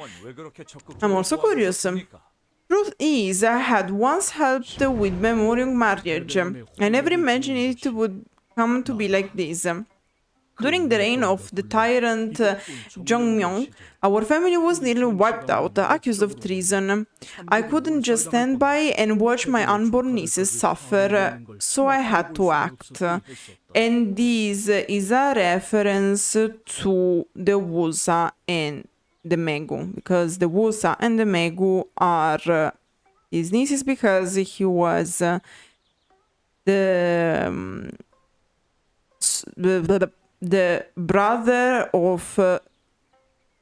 I'm also curious. Truth is, I had once helped with Yangpyeong marriage. I never imagined it would come to be like this. During the reign of the tyrant Yangpyeong, our family was nearly wiped out, accused of treason. I couldn't just stand by and watch my unborn nieces suffer, so I had to act. And this is a reference to the Wusa and the Megu, because the Wusa and the Megu are his nieces, because he was the brother of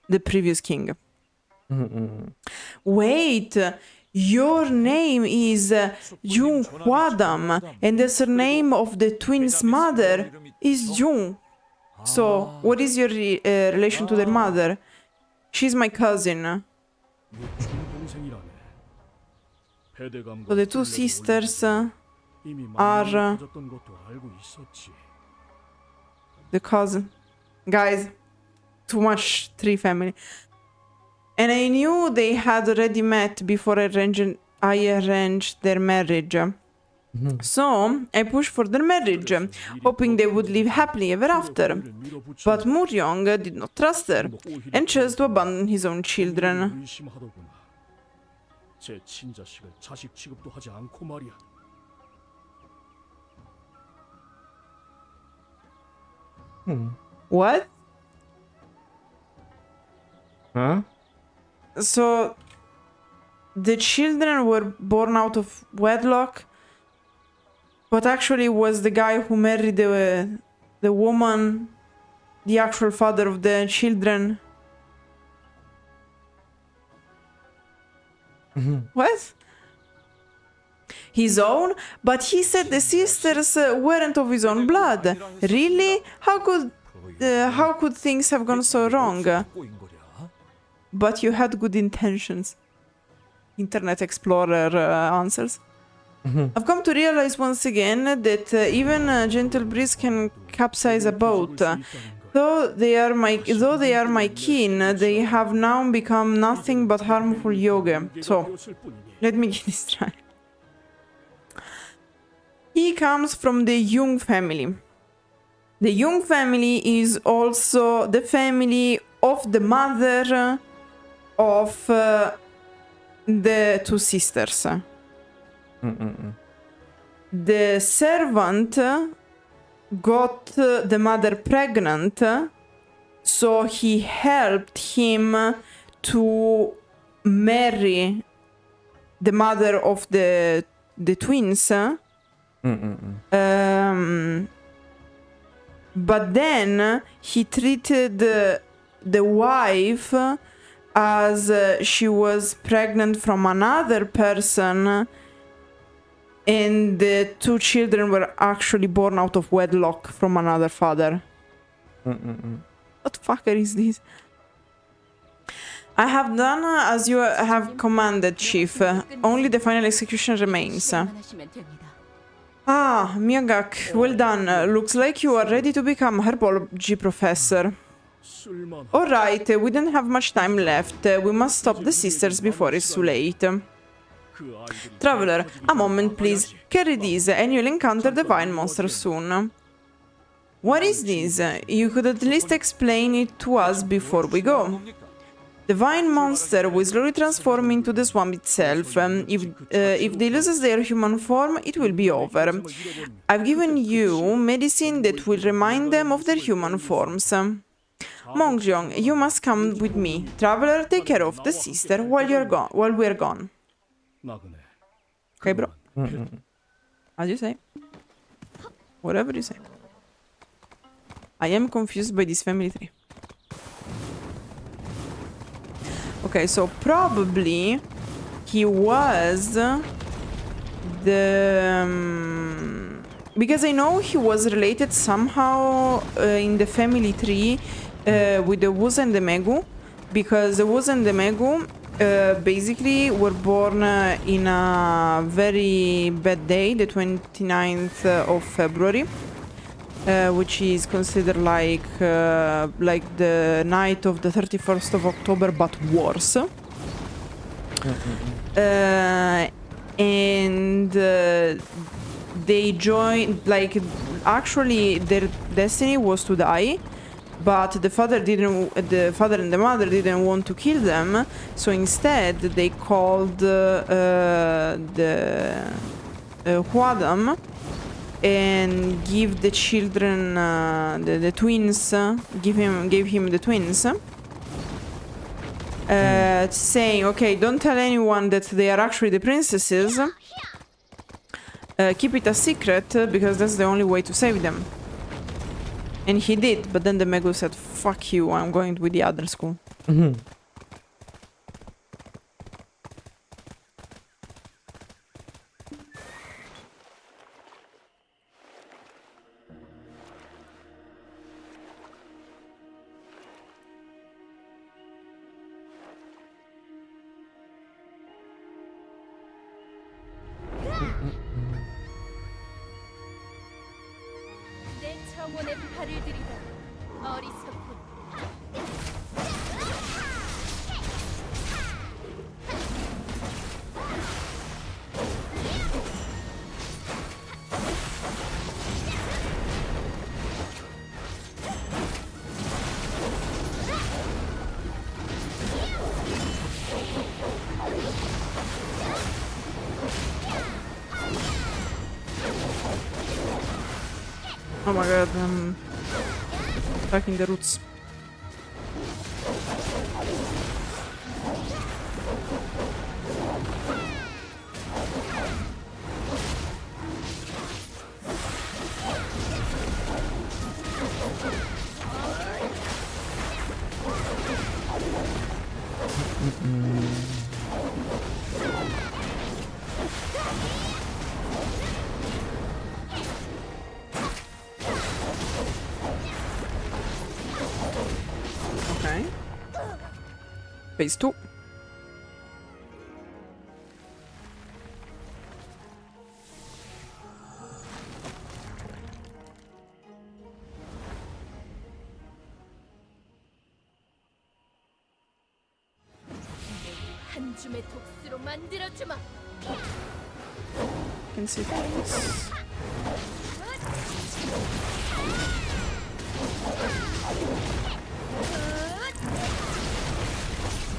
the previous king. Wait, your name is Janghwa, and the surname of the twins' mother is Jung. So, what is your relation to their mother? She's my cousin. So the two sisters are the cousin. Guys, too much tree family. And I knew they had already met before I arranged their marriage. So I pushed for their marriage, hoping they would live happily ever after. But Muryong did not trust her and chose to abandon his own children. 의심하더구나. 제 친자식을 자식 취급도 하지 않고 말이야. What? Huh? So the children were born out of wedlock, but actually was the guy who married the woman, the actual father of the children. What? His own? But he said the sisters weren't of his own blood. Really? How could things have gone so wrong? But you had good intentions. Internet Explorer answers. I've come to realize once again that even a gentle breeze can capsize a boat. Though they are my kin, they have now become nothing but harmful yoga. So, let me get this right. He comes from the Jung family. The Jung family is also the family of the mother of the two sisters. The servant got the mother pregnant, so he helped him to marry the mother of the twins. But then he treated the wife as she was pregnant from another person, and the two children were actually born out of wedlock from another father. What fucker is this? I have done as you have commanded, Chief. Only the final execution remains. 하시면 됩니다. Ah, Myagak, well done. Looks like you are ready to become herbology professor. 쓸만한 Alright, we don't have much time left. We must stop the sisters before it's too late. 그 아이들이 Traveler, a moment please. Carry this and you'll encounter the vine monster soon. What is this? You could at least explain it to us before we go. The vine monster will slowly transform into the swamp itself. If they lose their human form, it will be over. I've given you medicine that will remind them of their human forms. Hongryeon, you must come with me. Traveler, take care of the sister while we're gone. 나그네. Okay, bro. As you say. Whatever you say. I am confused by this family tree. Okay, so probably he was the... because I know he was related somehow in the family tree with the Wuz and the Megu, because the Wuz and the Megu basically were born in a very bad day, the 29th of February, which is considered like the night of the 31st of October, but worse. And they joined, like, actually their destiny was to die, but the father and the mother didn't want to kill them, so instead they called the Hwadam and give the children the twins, gave him the twins, saying, okay, don't tell anyone that they are actually the princesses, keep it a secret because that's the only way to save them. And he did, but then the Megu said, fuck you, I'm going with the other school. 내 청혼에 발을 들이다 어리석군. my god, I'm attacking the roots. Okay. Phase 2. 한 줌의 독수로 만들어주마. Can see things.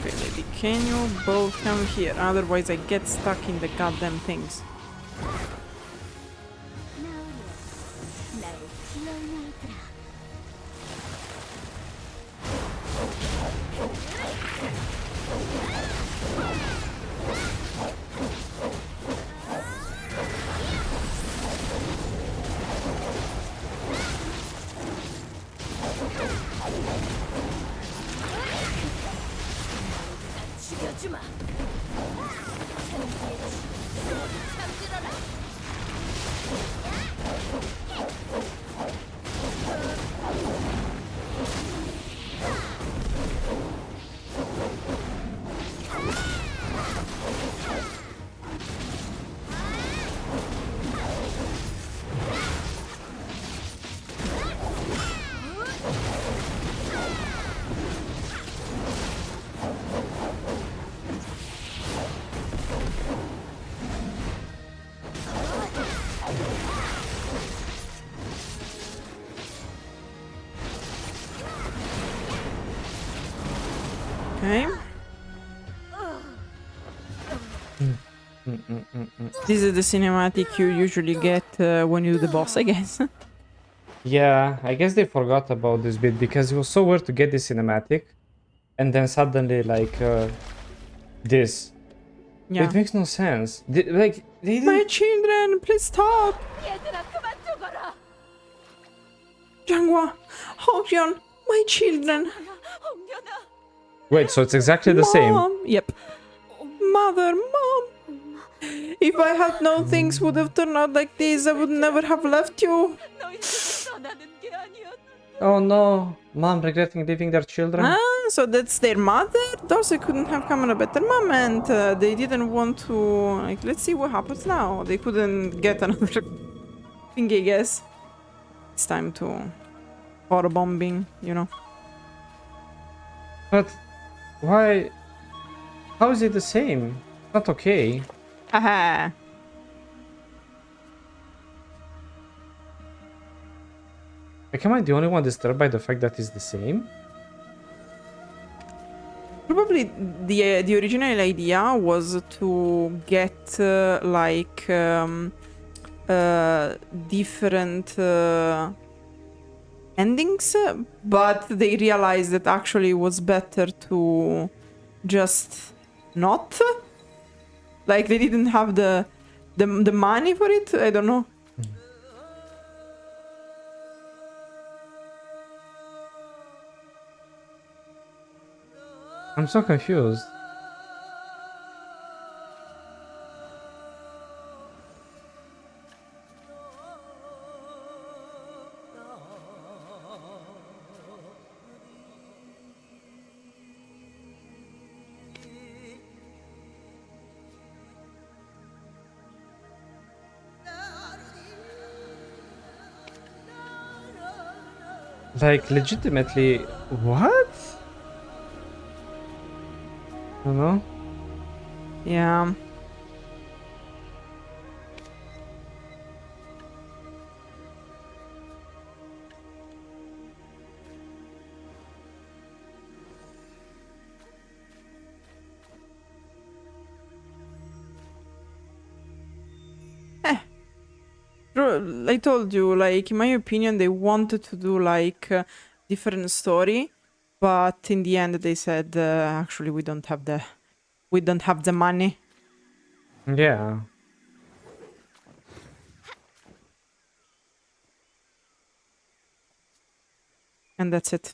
Okay, lady, can you both come here? Otherwise I get stuck in the goddamn things. 나의 귀여운 아이들아. 죽여주마. 천지의 주로 잠들어라. Okay. This is the cinematic you usually get when you do the boss, I guess. Yeah, I guess they forgot about this bit because it was so weird to get this cinematic and then suddenly like this. Yeah. It makes no sense. Like they My didn't... children, please stop! 얘들아 그만 두거라. Janghwa, Hongryeon, my children. 홍련아. Wait, so it's exactly the same. Mom. Yep. Mother, mom. If I had known things would have turned out like this, I would never have left you. 너희들을 떠나는 게 아니었. Oh no, mom regretting leaving their children. Ah, so that's their mother? Dosa couldn't have come at a better moment. They didn't want to... Like, let's see what happens now. They couldn't get another thing, I guess. It's time to... Horror bombing, you know. But why? How is it the same? Not okay. Haha. Like, am I the only one disturbed by the fact that it's the same? Probably the original idea was to get different endings, but they realized that actually it was better to just not. Like they didn't have the money for it. I don't know. I'm so confused. Like, legitimately, what? I don't know. Yeah. I told you, like, in my opinion, they wanted to do like a different story, but in the end, they said, actually, we don't have the money. Yeah. And that's it.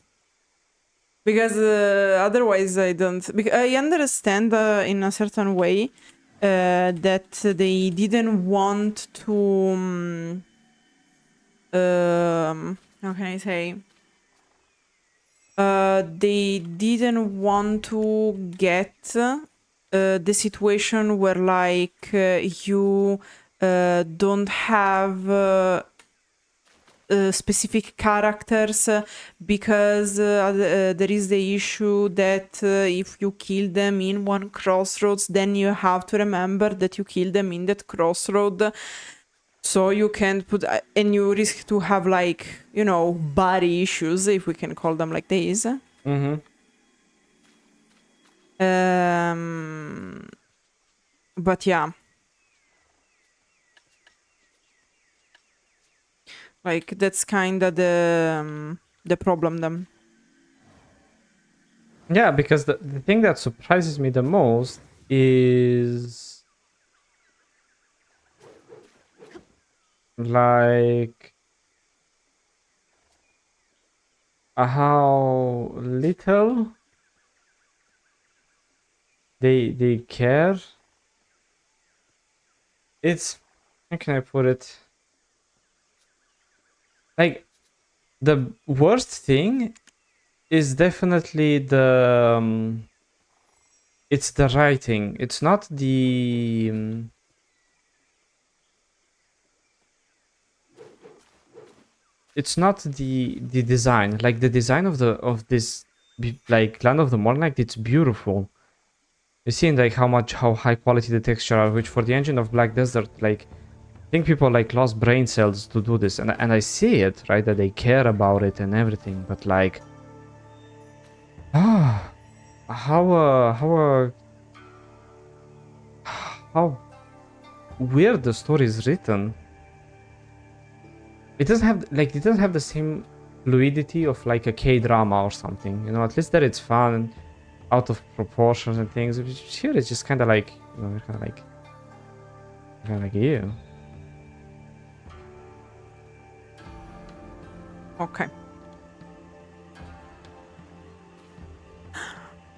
Because otherwise, I don't. I understand in a certain way that they didn't want to. How can I say? They didn't want to get the situation where, like, you don't have. Specific characters because there is the issue that if you kill them in one crossroads, then you have to remember that you killed them in that crossroad, so you can't put and you risk to have, like, you know, body issues, if we can call them like this. But yeah, like, that's kind of the problem then. Yeah, because the thing that surprises me the most is like how little they care. It's, how can I put it? Like, the worst thing is definitely the it's the writing. It's not the it's not the design. Like, the design of this like Land of the Morning, it's beautiful. You see, like, how high quality the texture are, which for the engine of Black Desert, like, I think people like lost brain cells to do this, and I see it, right, that they care about it and everything, but like, how weird the story is written. It doesn't have the same fluidity of like a K-drama or something, you know. At least that it's fun, out of proportions and things. Here it's just kind of like, you know, kind of like you. Okay.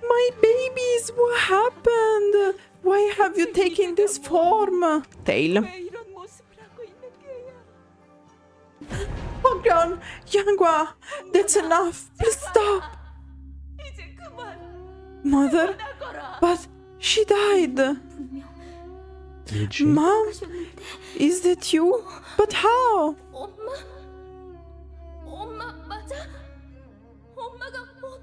My babies, what happened? Why have you taken this form? Tail. 왜 이런 모습을 하고 있는 게야? Hongryeon, Janghwa, that's enough. Please stop. 이제 그만 Mother, 나거라. but she died. Mom, is that you? But how? 엄마 맞아? 엄마가 뭐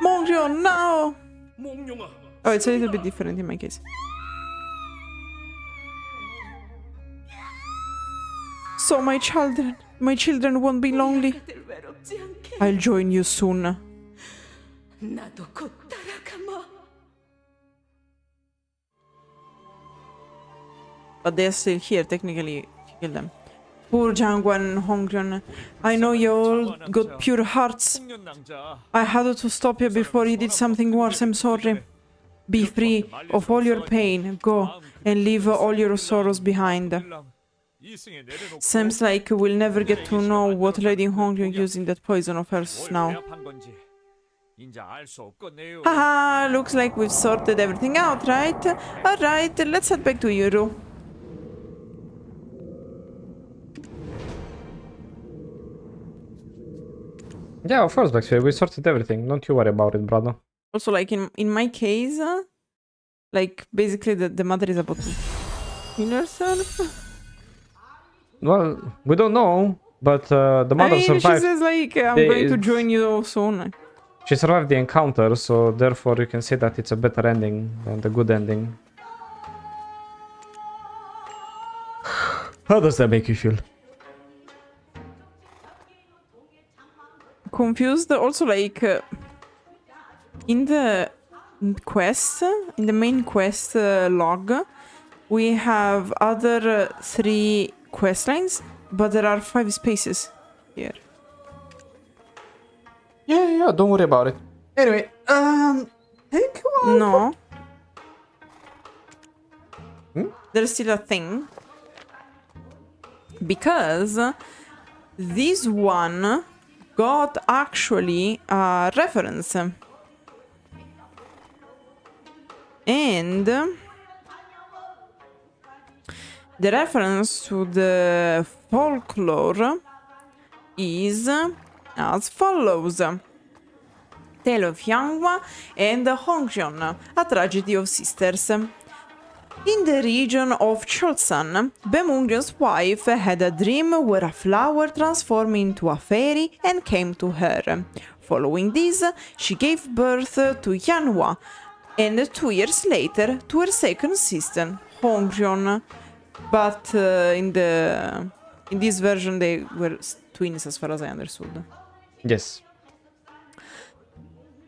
Hongryeon, no. 몽룡아. Oh, it's a little bit different in my case. So my children won't be lonely. 아들 외롭지 않게. I'll join you soon. 나도 곧 따라가마. But they're still here, technically. Kill them. Poor Janghwa and Hongryeon. I know you all got pure hearts. I had to stop you before you did something worse. I'm sorry. Be free of all your pain. Go and leave all your sorrows behind. Seems like we'll never get to know what Lady Hongryeon using that poison of hers now. Haha, looks like we've sorted everything out, right? Alright, let's head back to Yuru. Yeah, of course, Baxter. We sorted everything. Don't you worry about it, brother. Also, like, in my case, like, basically the mother is about to kill herself. Well, we don't know, but the mother survived. She says, like, I'm going to join you soon. She survived the encounter, so therefore you can say that it's a better ending than the good ending. How does that make you feel? Confused. Also, like, in the quest, in the main quest log, we have other 3 quest lines, but there are 5 spaces here. Yeah, don't worry about it. Anyway, thank you all. No. Hmm? There's still a thing. Because this one got actually a reference. And the reference to the folklore is as follows. Tale of Janghwa and Hongryeon, a tragedy of sisters. In the region of Cholsan, Bemungyon's wife had a dream where a flower transformed into a fairy and came to her. Following this, she gave birth to Janghwa, and 2 years later to her second sister, Hongryeon. But in this version they were twins as far as I understood. Yes.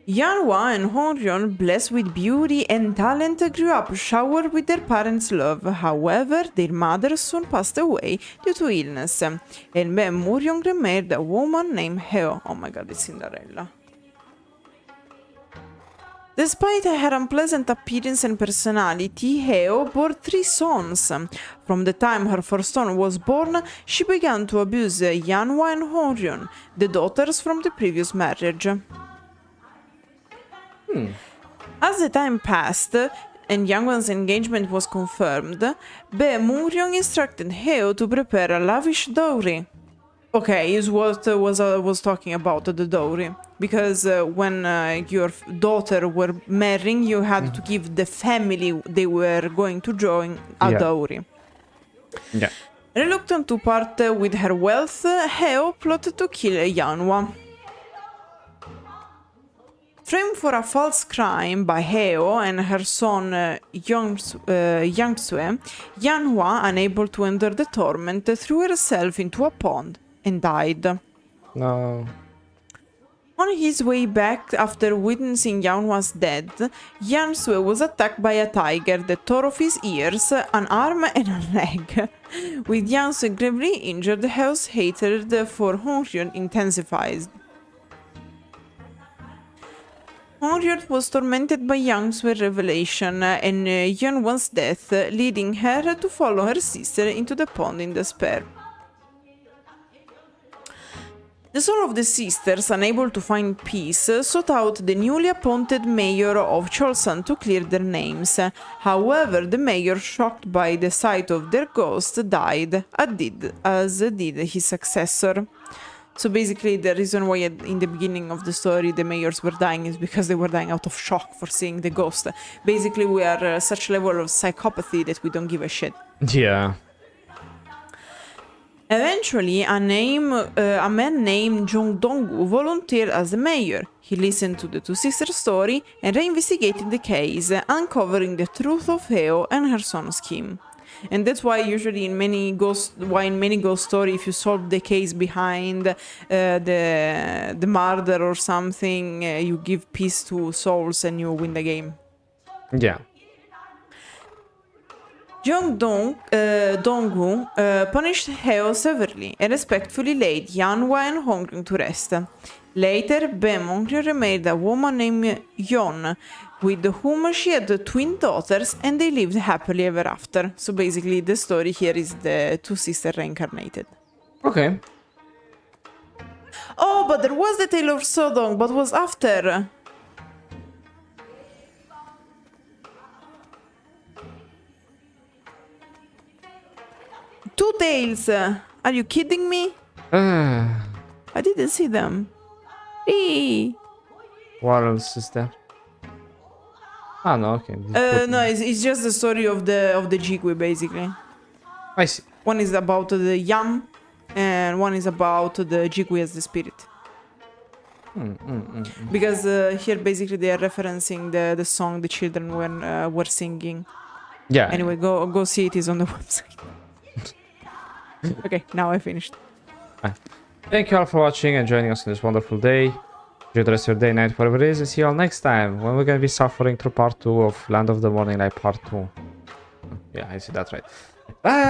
Janghwa and Hongryeon, blessed with beauty and talent, grew up showered with their parents' love. However, their mother soon passed away due to illness, and Bemungyong remarried a woman named Heo. Oh my god, it's Cinderella. Despite her unpleasant appearance and personality, Heo bore 3 sons. From the time her first son was born, she began to abuse Janghwa and Hongryeon, the daughters from the previous marriage. As the time passed and Janghwa's engagement was confirmed, Bemungyong instructed Heo to prepare a lavish dowry. Okay, is what was talking about the dowry, because when your daughter were marrying, you had to give the family they were going to join a dowry. Yeah. Reluctant to part with her wealth, Heo plotted to kill Janghwa. Framed for a false crime by Heo and her son Yangpyeong, Janghwa, unable to endure the torment, threw herself into a pond and died. No. On his way back after witnessing Janghwa's death, Eunsil was attacked by a tiger that tore off his ears, an arm and a leg. With Eunsil gravely injured, Heo's hatred for Hongryeon intensified. Hongryeon was tormented by Yangpyeong's revelation and Yeonwon's death, leading her to follow her sister into the pond in despair. The soul of the sisters, unable to find peace, sought out the newly appointed mayor of Cholsan to clear their names. However, the mayor, shocked by the sight of their ghost, died, as did his successor. So basically, the reason why in the beginning of the story the mayors were dying is because they were dying out of shock for seeing the ghost. Basically, we are such level of psychopathy that we don't give a shit. Yeah. Eventually, a man named Jong Dong-gu volunteered as the mayor. He listened to the 2 sisters' story and reinvestigated the case, uncovering the truth of Heo and her son's scheme. And that's why usually in many ghost stories, if you solve the case behind the murder or something, you give peace to souls and you win the game. Yeah. Jong Dong-gu punished Heo severely and respectfully laid Janghwa and Hongryeon to rest. Later, Bemungyong remarried a woman named Yeon, with whom she had twin daughters, and they lived happily ever after. So basically, the story here is the 2 sisters reincarnated. Okay. Oh, but there was the tale of Sodong, but was after. Two tales. Are you kidding me? I didn't see them. Eee. What else is there? Ah, no, okay. No, it's just the story of the Jigwe, basically. I see. One is about the Yam, and one is about the Jigwe as the spirit. Because here, basically, they are referencing the song the children were singing. Yeah. Anyway, go see it is on the website. Okay, now I finished. Thank you all for watching and joining us on this wonderful day. Enjoy the rest of your day, night, whatever it is, and see you all next time when we're gonna be suffering through part 2 of Land of the Morning Light part 2. Yeah, I see that right. Bye!